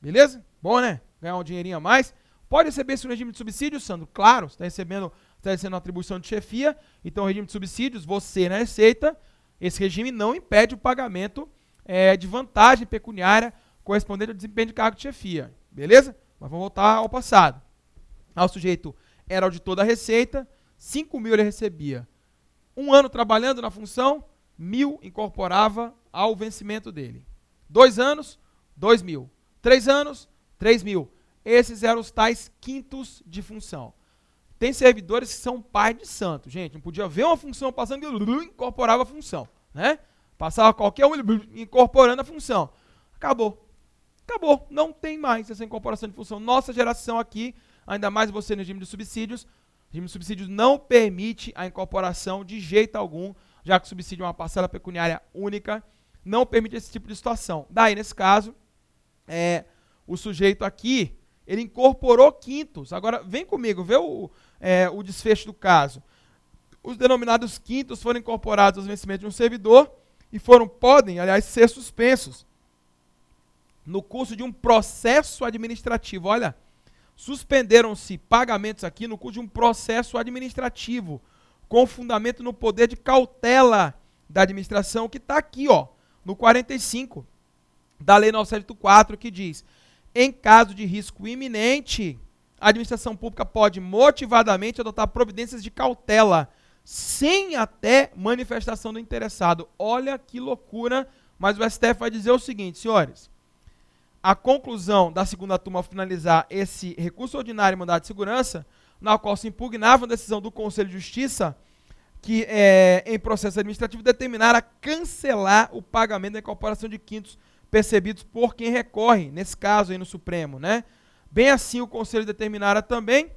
Beleza? Bom, né? Ganhar um dinheirinho a mais. Pode receber esse regime de subsídios, Sandro? Claro, você está recebendo uma atribuição de chefia, então o regime de subsídios, você na Receita, esse regime não impede o pagamento de vantagem pecuniária correspondente ao desempenho de cargo de chefia. Beleza? Mas vamos voltar ao passado. O sujeito era auditor da Receita, 5 mil ele recebia. 1 ano trabalhando na função, 1.000 incorporava ao vencimento dele. 2 anos, 2.000. 3 anos, 3.000. Esses eram os tais quintos de função. Tem servidores que são pais de santo. Gente, não podia ver uma função passando e incorporava a função. Né? Passava qualquer um incorporando a função. Acabou. Acabou. Não tem mais essa incorporação de função. Nossa geração aqui, ainda mais você no regime de subsídios, o regime de subsídios não permite a incorporação de jeito algum, já que o subsídio é uma parcela pecuniária única, não permite esse tipo de situação. Daí, nesse caso, o sujeito aqui, ele incorporou quintos. Agora, vem comigo, vê o desfecho do caso. Os denominados quintos foram incorporados aos vencimentos de um servidor e podem, aliás, ser suspensos no curso de um processo administrativo. Olha, suspenderam-se pagamentos aqui no curso de um processo administrativo, com fundamento no poder de cautela da administração, que está aqui, ó, no 45 da Lei 974, que diz: em caso de risco iminente, a administração pública pode motivadamente adotar providências de cautela, sem até manifestação do interessado. Olha que loucura, mas o STF vai dizer o seguinte, senhores: a conclusão da segunda turma ao finalizar esse recurso ordinário e mandado de segurança, na qual se impugnava a decisão do Conselho de Justiça, que em processo administrativo determinara cancelar o pagamento da incorporação de quintos percebidos por quem recorre, nesse caso aí no Supremo, né? Bem assim o Conselho determinara também,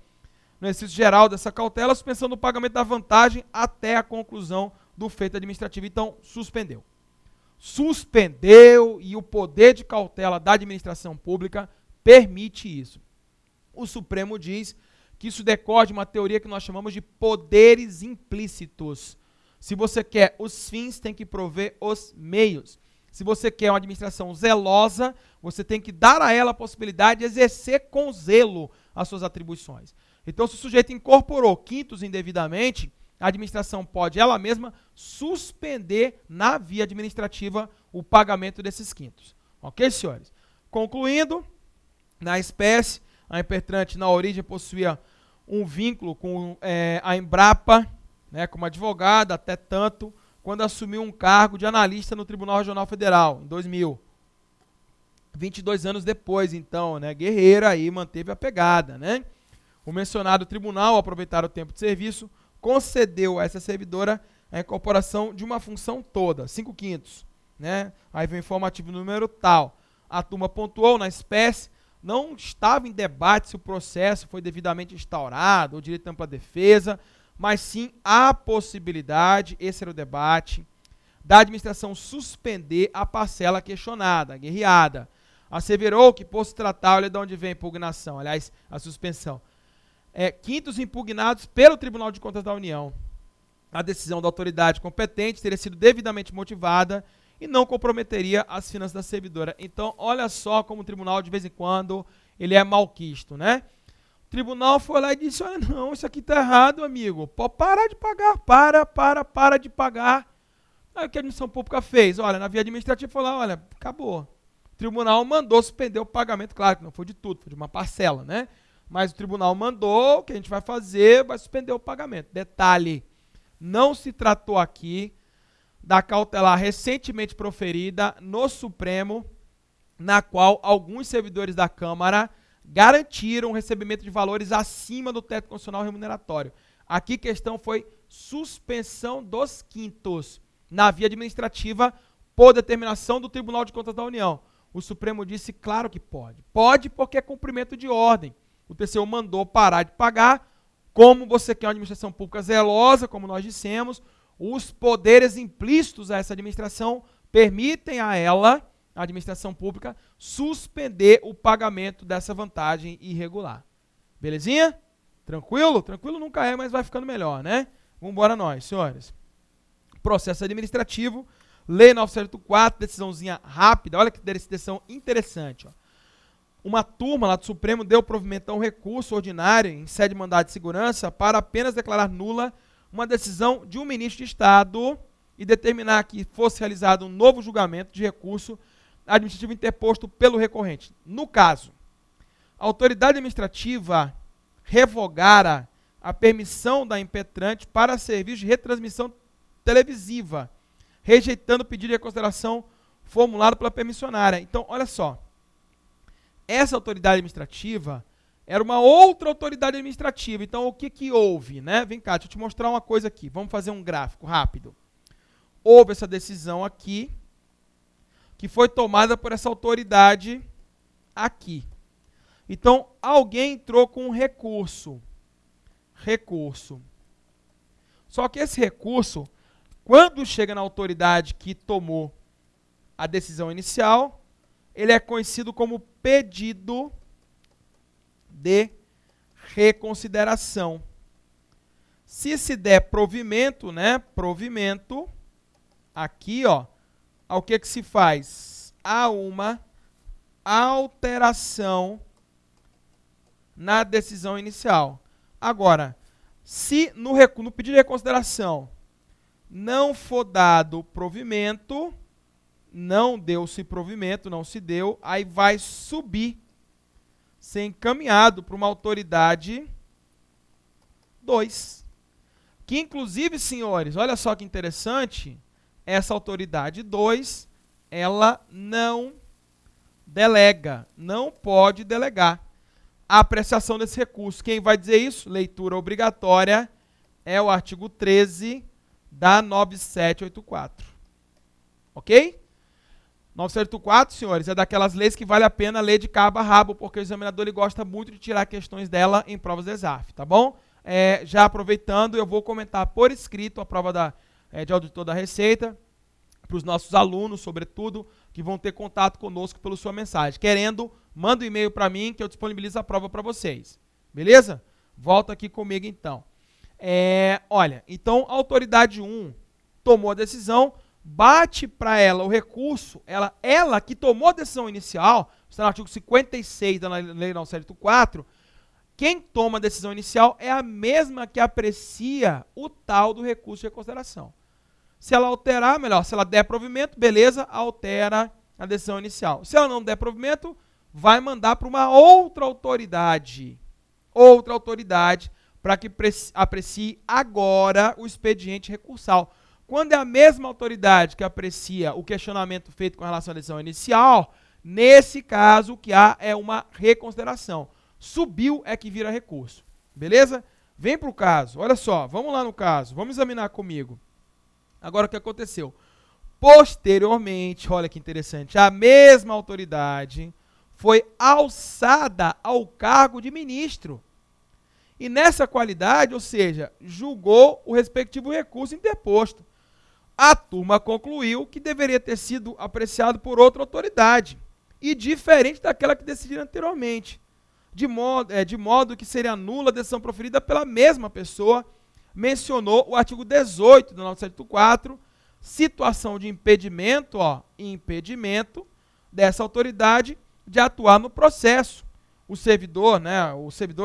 no exercício geral dessa cautela, a suspensão do pagamento da vantagem até a conclusão do feito administrativo. Então, suspendeu. Suspendeu, e o poder de cautela da administração pública permite isso. O Supremo diz que isso decorre de uma teoria que nós chamamos de poderes implícitos. Se você quer os fins, tem que prover os meios. Se você quer uma administração zelosa, você tem que dar a ela a possibilidade de exercer com zelo as suas atribuições. Então, se o sujeito incorporou quintos indevidamente, a administração pode ela mesma suspender na via administrativa o pagamento desses quintos. Ok, senhores? Concluindo, na espécie, a impetrante na origem possuía um vínculo com a Embrapa, né, como advogada, até tanto, quando assumiu um cargo de analista no Tribunal Regional Federal, em 2000. 22 anos depois, então, né, guerreira aí manteve a pegada, né? O mencionado tribunal, ao aproveitar o tempo de serviço, concedeu a essa servidora a incorporação de uma função toda, 5/5, né? Aí vem o informativo número tal. A turma pontuou na espécie, não estava em debate se o processo foi devidamente instaurado, ou direito de ampla defesa, mas sim a possibilidade, esse era o debate, da administração suspender a parcela questionada, a guerreada. Asseverou que, por se tratar, olha de onde vem a impugnação, aliás, a suspensão, quintos impugnados pelo Tribunal de Contas da União. A decisão da autoridade competente teria sido devidamente motivada e não comprometeria as finanças da servidora. Então, olha só como o tribunal, de vez em quando, ele é malquisto, né? O tribunal foi lá e disse, olha, não, isso aqui está errado, amigo. Pode parar de pagar, para de pagar. Aí o que a administração pública fez? Olha, na via administrativa foi lá, olha, acabou. O tribunal mandou suspender o pagamento, claro que não foi de tudo, foi de uma parcela, né? Mas o tribunal mandou, o que a gente vai fazer, vai suspender o pagamento. Detalhe, não se tratou aqui da cautelar recentemente proferida no Supremo, na qual alguns servidores da Câmara garantiram o recebimento de valores acima do teto constitucional remuneratório. Aqui a questão foi suspensão dos quintos na via administrativa por determinação do Tribunal de Contas da União. O Supremo disse, claro que pode. Pode porque é cumprimento de ordem. O TCU mandou parar de pagar. Como você quer uma administração pública zelosa, como nós dissemos, os poderes implícitos a essa administração permitem a ela, a administração pública, suspender o pagamento dessa vantagem irregular. Belezinha? Tranquilo? Tranquilo nunca é, mas vai ficando melhor, né? Vamos embora nós, senhores. Processo administrativo, Lei 984, decisãozinha rápida. Olha que decisão interessante, ó. Uma turma lá do Supremo deu provimento a um recurso ordinário em sede de mandado de segurança para apenas declarar nula uma decisão de um ministro de Estado e determinar que fosse realizado um novo julgamento de recurso administrativo interposto pelo recorrente. No caso, a autoridade administrativa revogara a permissão da impetrante para serviço de retransmissão televisiva, rejeitando o pedido de reconsideração formulado pela permissionária. Então, olha só, essa autoridade administrativa era uma outra autoridade administrativa. Então, o que que houve, né? Vem cá, deixa eu te mostrar uma coisa aqui. Vamos fazer um gráfico rápido. Houve essa decisão aqui, que foi tomada por essa autoridade aqui. Então, alguém entrou com um recurso. Só que esse recurso, quando chega na autoridade que tomou a decisão inicial, ele é conhecido como pedido de reconsideração. Se se der provimento, né? Provimento, aqui, ó, ao que se faz? Há uma alteração na decisão inicial. Agora, se no pedido de reconsideração não for dado provimento, não deu-se provimento, não se deu, aí vai subir, ser encaminhado para uma autoridade 2. Que inclusive, senhores, olha só que interessante, essa autoridade 2, ela não delega, não pode delegar a apreciação desse recurso. Quem vai dizer isso? Leitura obrigatória é o artigo 13 da 9784. Ok? 9784, senhores, é daquelas leis que vale a pena ler de cabo a rabo, porque o examinador ele gosta muito de tirar questões dela em provas de ESAF, tá bom? Já aproveitando, eu vou comentar por escrito a prova de auditor da Receita, para os nossos alunos, sobretudo, que vão ter contato conosco pela sua mensagem. Querendo, manda um e-mail para mim que eu disponibilizo a prova para vocês. Beleza? Volta aqui comigo, então. Olha, então, a autoridade 1, tomou a decisão, bate para ela o recurso, ela que tomou a decisão inicial, está no artigo 56 da Lei 9.184, quem toma a decisão inicial é a mesma que aprecia o tal do recurso de reconsideração. Se ela alterar, melhor, se ela der provimento, beleza, altera a decisão inicial. Se ela não der provimento, vai mandar para uma outra autoridade para que aprecie agora o expediente recursal. Quando é a mesma autoridade que aprecia o questionamento feito com relação à decisão inicial, nesse caso o que há é uma reconsideração. Subiu é que vira recurso. Beleza? Vem para o caso. Olha só, vamos lá no caso. Vamos examinar comigo. Agora o que aconteceu? Posteriormente, olha que interessante, a mesma autoridade foi alçada ao cargo de ministro. E nessa qualidade, ou seja, julgou o respectivo recurso interposto. A turma concluiu que deveria ter sido apreciado por outra autoridade, e diferente daquela que decidiu anteriormente, de modo que seria nula a decisão proferida pela mesma pessoa. Mencionou o artigo 18 da 9.184, situação de impedimento, impedimento dessa autoridade de atuar no processo. O servidor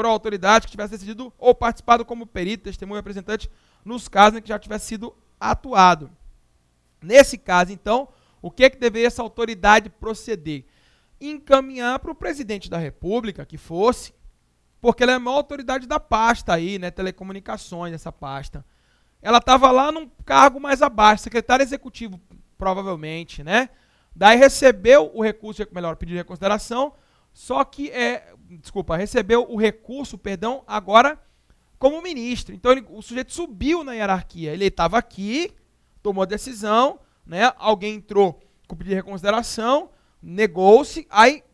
ou a autoridade que tivesse decidido ou participado como perito, testemunho, representante, nos casos em que já tivesse sido atuado. Nesse caso, então, o que deveria essa autoridade proceder? Encaminhar para o presidente da República, que fosse, porque ela é a maior autoridade da pasta aí, né, telecomunicações, essa pasta. Ela estava lá num cargo mais abaixo, secretário executivo, provavelmente, né? Daí recebeu o recurso, pedido de reconsideração, só que, recebeu o recurso, agora como ministro. Então, o sujeito subiu na hierarquia. Ele estava aqui, tomou a decisão, né? Alguém entrou com pedido de reconsideração, negou-se, aí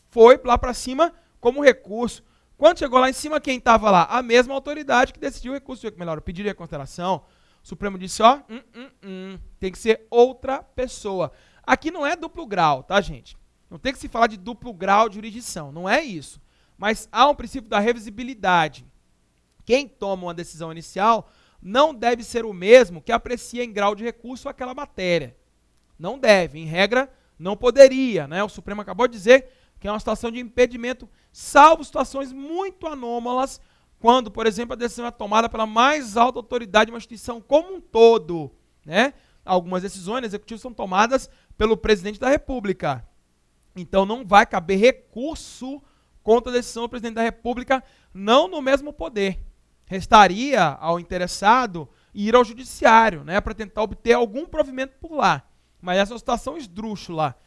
foi lá para cima como recurso. Quando chegou lá em cima, quem estava lá? A mesma autoridade que decidiu o recurso, o pedido de reconsideração. O Supremo disse, tem que ser outra pessoa. Aqui não é duplo grau, tá, gente? Não tem que se falar de duplo grau de jurisdição, não é isso. Mas há um princípio da revisibilidade. Quem toma uma decisão inicial não deve ser o mesmo que aprecia em grau de recurso aquela matéria. Não deve, em regra, não poderia, né? O Supremo acabou de dizer que é uma situação de impedimento, salvo situações muito anômalas, quando, por exemplo, a decisão é tomada pela mais alta autoridade de uma instituição como um todo, né? Algumas decisões executivas são tomadas pelo presidente da República. Então, não vai caber recurso contra a decisão do presidente da República, não no mesmo poder. Restaria ao interessado ir ao judiciário, né, para tentar obter algum provimento por lá. Mas essa é uma situação esdrúxula.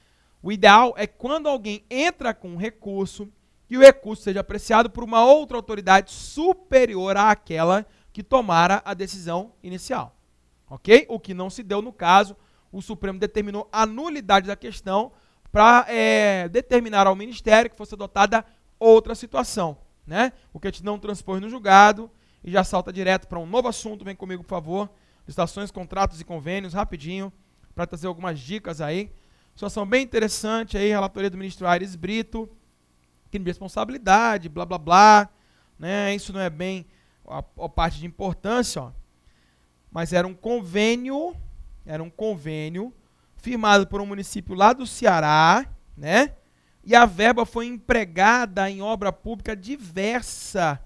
O ideal é quando alguém entra com um recurso, que o recurso seja apreciado por uma outra autoridade superior àquela que tomara a decisão inicial. Ok? O que não se deu no caso, o Supremo determinou a nulidade da questão para determinar ao Ministério que fosse adotada outra situação, né? O que a gente não transpôs no julgado e já salta direto para um novo assunto. Vem comigo, por favor. Licitações, contratos e convênios, rapidinho, para trazer algumas dicas aí. Situação bem interessante aí, relatoria do ministro Aires Brito, crime de responsabilidade, blá, blá, blá, né? Isso não é bem a parte de importância, ó. Mas era um convênio firmado por um município lá do Ceará, né? E a verba foi empregada em obra pública diversa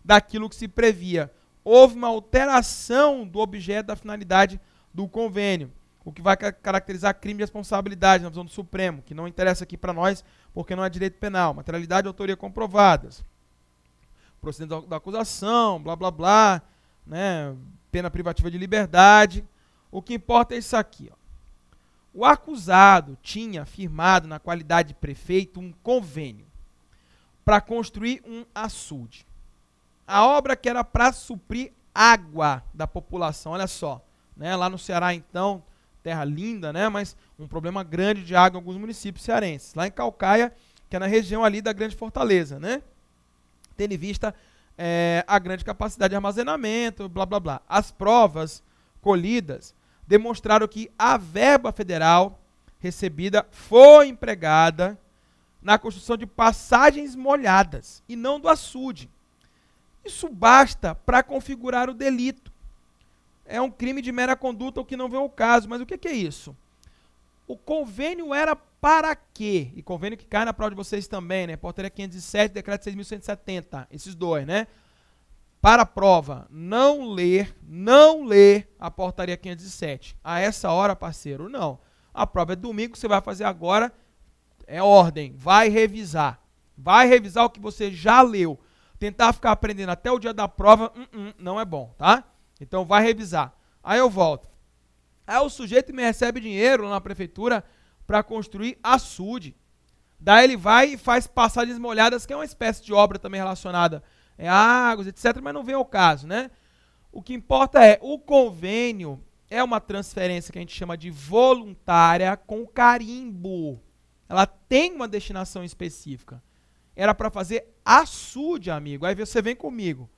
daquilo que se previa. Houve uma alteração do objeto da finalidade do convênio, o que vai caracterizar crime de responsabilidade na visão do Supremo, que não interessa aqui para nós, porque não é direito penal. Materialidade e autoria comprovadas. Procedimento da acusação, blá, blá, blá, né? Pena privativa de liberdade. O que importa é isso aqui, ó. O acusado tinha firmado, na qualidade de prefeito, um convênio para construir um açude. A obra que era para suprir água da população, olha só, né? Lá no Ceará, então, terra linda, né? Mas um problema grande de água em alguns municípios cearenses. Lá em Caucaia, que é na região ali da Grande Fortaleza, né? Tendo em vista a grande capacidade de armazenamento, blá, blá, blá. As provas colhidas demonstraram que a verba federal recebida foi empregada na construção de passagens molhadas e não do açude. Isso basta para configurar o delito. é um crime de mera conduta, o que não vem ao caso. Mas o que é isso? O convênio era para quê? E convênio que cai na prova de vocês também, né? Portaria 507, decreto 6.170, esses dois, né? Para a prova, não ler a portaria 507. A essa hora, parceiro, não. A prova é domingo, você vai fazer agora, é ordem, vai revisar. Vai revisar o que você já leu. Tentar ficar aprendendo até o dia da prova, não é bom, tá? Então vai revisar. Aí eu volto. Aí o sujeito me recebe dinheiro lá na prefeitura para construir açude. Daí ele vai e faz passagens molhadas, que é uma espécie de obra também relacionada a águas, etc., mas não vem ao caso, né? O que importa é, o convênio é uma transferência que a gente chama de voluntária com carimbo. Ela tem uma destinação específica. Era para fazer açude, amigo. Aí você vem comigo.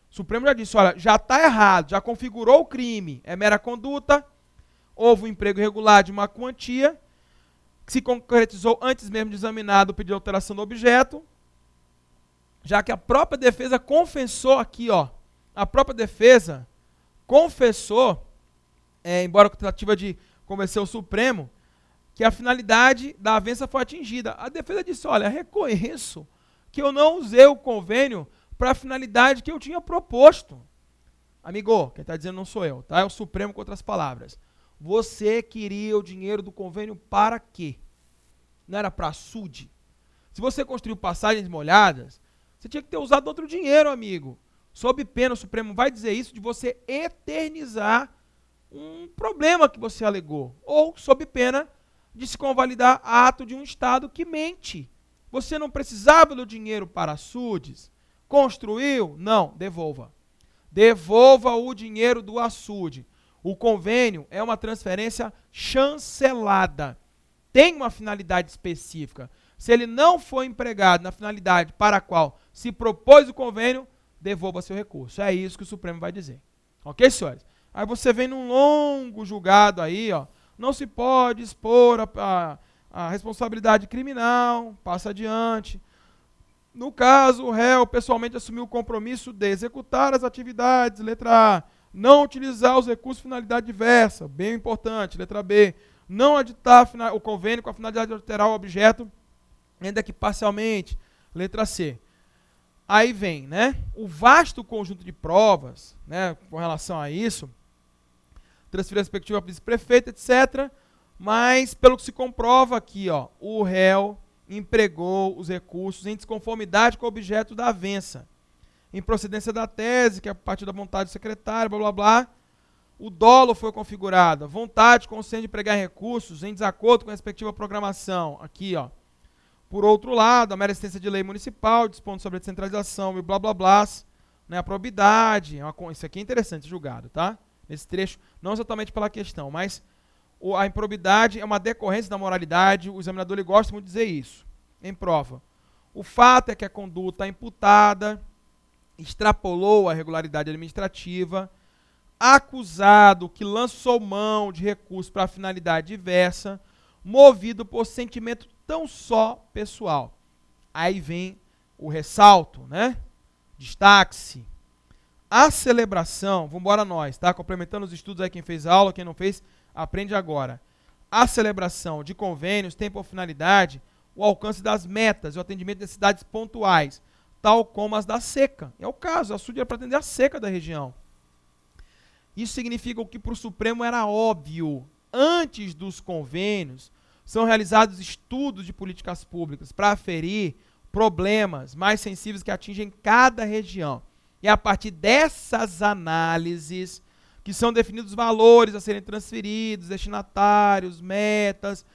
O Supremo já disse, olha, já está errado, já configurou o crime, é mera conduta, houve um emprego irregular de uma quantia, que se concretizou antes mesmo de examinado o pedido de alteração do objeto, já que a própria defesa confessou aqui, ó, a própria defesa confessou, embora com tentativa de convencer o Supremo, que a finalidade da avença foi atingida. A defesa disse, olha, reconheço que eu não usei o convênio para a finalidade que eu tinha proposto. Amigo, quem está dizendo não sou eu, tá? É o Supremo com outras palavras. Você queria o dinheiro do convênio para quê? Não era para açude? Se você construiu passagens molhadas, você tinha que ter usado outro dinheiro, amigo. Sob pena, o Supremo vai dizer isso, de você eternizar um problema que você alegou. Ou sob pena de se convalidar ato de um Estado que mente. Você não precisava do dinheiro para açudes? Construiu? Não, devolva. Devolva o dinheiro do açude. O convênio é uma transferência chancelada. Tem uma finalidade específica. Se ele não for empregado na finalidade para a qual se propôs o convênio, devolva seu recurso. É isso que o Supremo vai dizer. Ok, senhores? Aí você vem num longo julgado aí, ó. Não se pode expor a responsabilidade criminal, passa adiante. No caso, o réu pessoalmente assumiu o compromisso de executar as atividades, letra A, não utilizar os recursos de finalidade diversa, bem importante, letra B, não aditar o convênio com a finalidade de alterar o objeto, ainda que parcialmente, letra C. Aí vem, né, o vasto conjunto de provas, né, com relação a isso, transferir a respectiva para vice-prefeito, etc., mas, pelo que se comprova aqui, ó, o réu empregou os recursos em desconformidade com o objeto da avença. Em procedência da tese, que é a partir da vontade do secretário, blá, blá, blá, o dolo foi configurado, a vontade consciente de empregar recursos em desacordo com a respectiva programação, aqui, ó. Por outro lado, a mera existência de lei municipal, dispondo sobre a descentralização e blá, blá, blá, né, a probidade, isso aqui é interessante, julgado, tá? Nesse trecho, não exatamente pela questão, mas a improbidade é uma decorrência da moralidade, o examinador ele gosta muito de dizer isso, em prova. O fato é que a conduta imputada extrapolou a regularidade administrativa, acusado que lançou mão de recurso para finalidade diversa, movido por sentimento tão só pessoal. Aí vem o ressalto, né? Destaque-se. A celebração, vamos embora nós, tá? Complementando os estudos aí, quem fez aula, quem não fez, aprende agora. A celebração de convênios tem por finalidade o alcance das metas e o atendimento de necessidades pontuais, tal como as da seca. É o caso, a açude era para atender a seca da região. Isso significa o que para o Supremo era óbvio. Antes dos convênios, são realizados estudos de políticas públicas para aferir problemas mais sensíveis que atingem cada região. E a partir dessas análises que são definidos os valores a serem transferidos, destinatários, metas,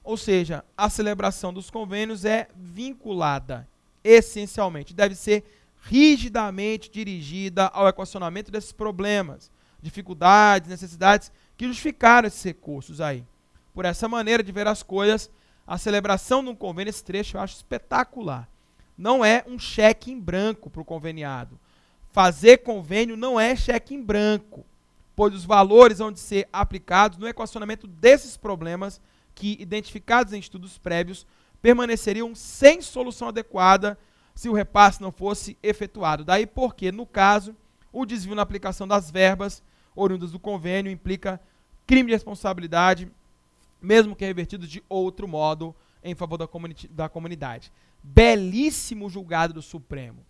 ou seja, a celebração dos convênios é vinculada, essencialmente, deve ser rigidamente dirigida ao equacionamento desses problemas, dificuldades, necessidades que justificaram esses recursos aí. Por essa maneira de ver as coisas, a celebração de um convênio, esse trecho eu acho espetacular. Não é um cheque em branco para o conveniado. Fazer convênio não é cheque em branco, pois os valores vão de ser aplicados no equacionamento desses problemas que, identificados em estudos prévios, permaneceriam sem solução adequada se o repasse não fosse efetuado. Daí porque, no caso, o desvio na aplicação das verbas, oriundas do convênio implica crime de responsabilidade, mesmo que revertido de outro modo em favor da comunidade. Belíssimo julgado do Supremo.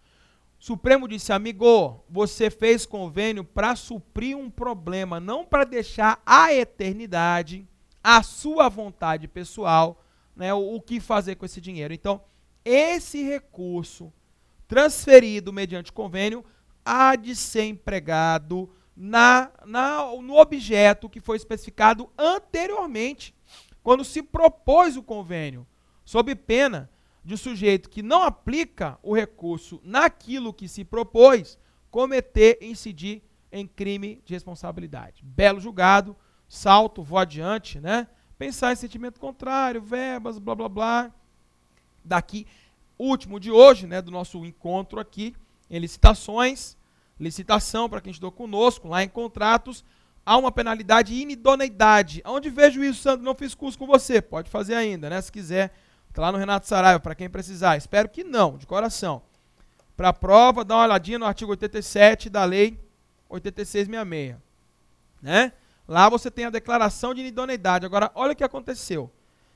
O Supremo disse, amigo, você fez convênio para suprir um problema, não para deixar à eternidade, a sua vontade pessoal, né, o que fazer com esse dinheiro. Então, esse recurso transferido mediante convênio há de ser empregado no objeto que foi especificado anteriormente, quando se propôs o convênio, sob pena de um sujeito que não aplica o recurso naquilo que se propôs, cometer e incidir em crime de responsabilidade. Belo julgado, salto, vou adiante, né? Pensar em sentimento contrário, verbas, blá, blá, blá. Daqui, último de hoje, né, do nosso encontro aqui, em licitações, licitação, para quem estudou conosco, lá em contratos, há uma penalidade de inidoneidade. Onde vejo isso, Sandro? Não fiz curso com você. Pode fazer ainda, né? Se quiser, tá lá no Renato Saraiva, para quem precisar. Espero que não, de coração. Para a prova, dá uma olhadinha no artigo 87 da Lei 8666. Né? Lá você tem a declaração de inidoneidade. Agora, olha o que aconteceu.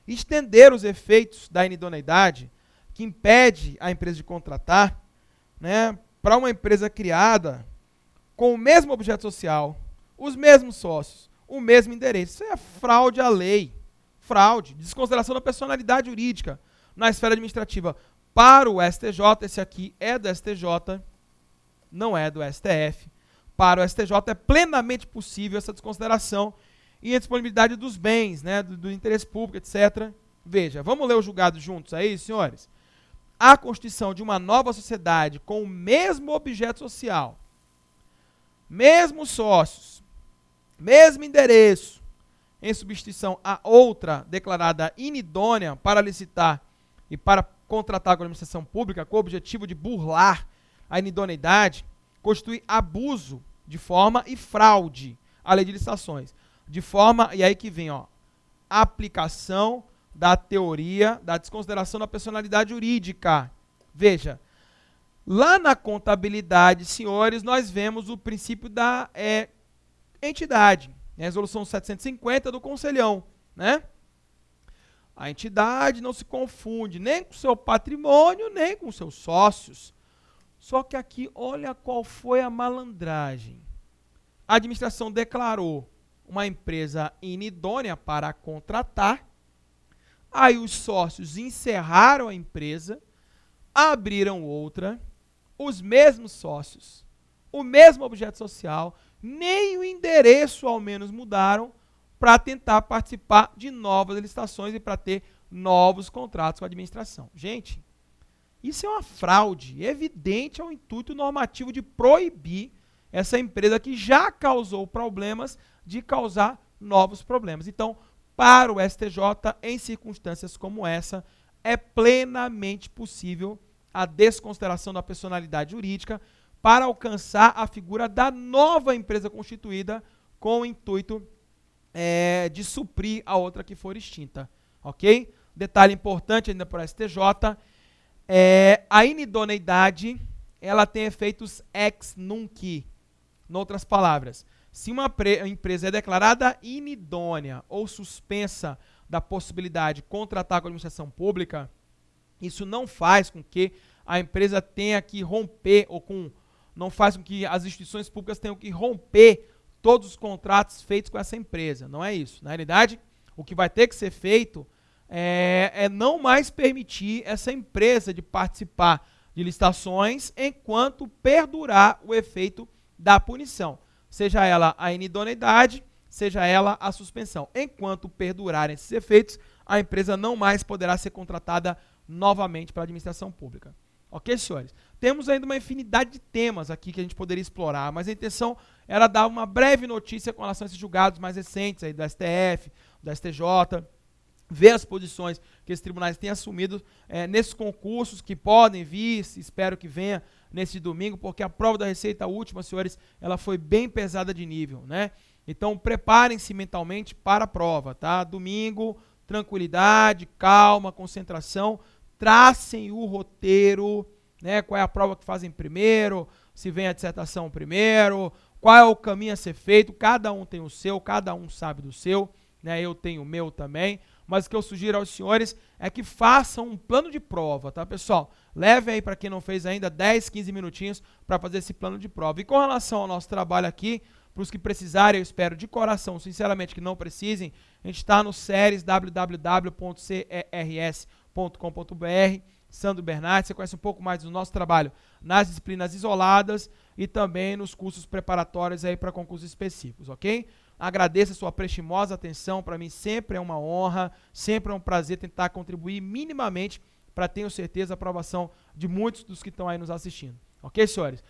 Estender os efeitos da inidoneidade, que impede a empresa de contratar, né, para uma empresa criada com o mesmo objeto social, os mesmos sócios, o mesmo endereço. Isso é fraude à lei. Fraude, desconsideração da personalidade jurídica na esfera administrativa. Para o STJ, esse aqui é do STJ, não é do STF. Para o STJ é plenamente possível essa desconsideração e a disponibilidade dos bens, né, do interesse público, etc. Veja, vamos ler o julgado juntos aí, senhores? A constituição de uma nova sociedade com o mesmo objeto social, mesmos sócios, mesmo endereço, em substituição a outra declarada inidônea para licitar e para contratar com a administração pública com o objetivo de burlar a inidoneidade, constitui abuso de forma e fraude à lei de licitações. De forma, e aí que vem, ó, aplicação da teoria da desconsideração da personalidade jurídica. Veja, lá na contabilidade, senhores, nós vemos o princípio da entidade, né? Resolução 750 do Conselhão, né? A entidade não se confunde nem com seu patrimônio, nem com seus sócios. Só que aqui, olha qual foi a malandragem. A administração declarou uma empresa inidônea para contratar, aí os sócios encerraram a empresa, abriram outra, os mesmos sócios, o mesmo objeto social, nem o endereço ao menos mudaram para tentar participar de novas licitações e para ter novos contratos com a administração. Gente, isso é uma fraude evidente ao intuito normativo de proibir essa empresa que já causou problemas de causar novos problemas. Então, para o STJ, em circunstâncias como essa, é plenamente possível a desconsideração da personalidade jurídica para alcançar a figura da nova empresa constituída com o intuito de suprir a outra que for extinta. Ok? Detalhe importante ainda para o STJ, a inidoneidade ela tem efeitos ex nunc. Em outras palavras, se uma empresa é declarada inidônea ou suspensa da possibilidade de contratar com a administração pública, isso não faz com que a empresa tenha que romper, não faz com que as instituições públicas tenham que romper todos os contratos feitos com essa empresa. Não é isso. Na realidade, o que vai ter que ser feito é não mais permitir essa empresa de participar de licitações enquanto perdurar o efeito da punição. Seja ela a inidoneidade, seja ela a suspensão. Enquanto perdurarem esses efeitos, a empresa não mais poderá ser contratada novamente pela administração pública. Ok, senhores? Temos ainda uma infinidade de temas aqui que a gente poderia explorar, mas a intenção era dar uma breve notícia com relação a esses julgados mais recentes aí do STF, do STJ, ver as posições que esses tribunais têm assumido nesses concursos que podem vir, espero que venha nesse domingo, porque a prova da Receita última, senhores, ela foi bem pesada de nível, né? Então, preparem-se mentalmente para a prova, tá? Domingo, tranquilidade, calma, concentração, tracem o roteiro, né? Qual é a prova que fazem primeiro, se vem a dissertação primeiro, qual é o caminho a ser feito, cada um tem o seu, cada um sabe do seu, né? Eu tenho o meu também, mas o que eu sugiro aos senhores é que façam um plano de prova, tá, pessoal? Levem aí, para quem não fez ainda, 10, 15 minutinhos para fazer esse plano de prova. E com relação ao nosso trabalho aqui, para os que precisarem, eu espero de coração, sinceramente, que não precisem, a gente está no Ceres, www.cers.com.br, Sandro Bernardes, você conhece um pouco mais do nosso trabalho nas disciplinas isoladas e também nos cursos preparatórios aí para concursos específicos, ok? Agradeço a sua prestimosa atenção, para mim sempre é uma honra, sempre é um prazer tentar contribuir minimamente para, tenho certeza, a aprovação de muitos dos que estão aí nos assistindo. Ok, senhores?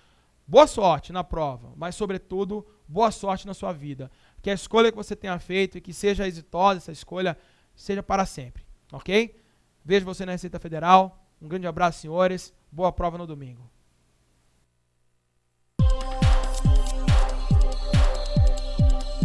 Boa sorte na prova, mas, sobretudo, boa sorte na sua vida. Que a escolha que você tenha feito e que seja exitosa, essa escolha, seja para sempre, ok? Vejo você na Receita Federal. Um grande abraço, senhores. Boa prova no domingo.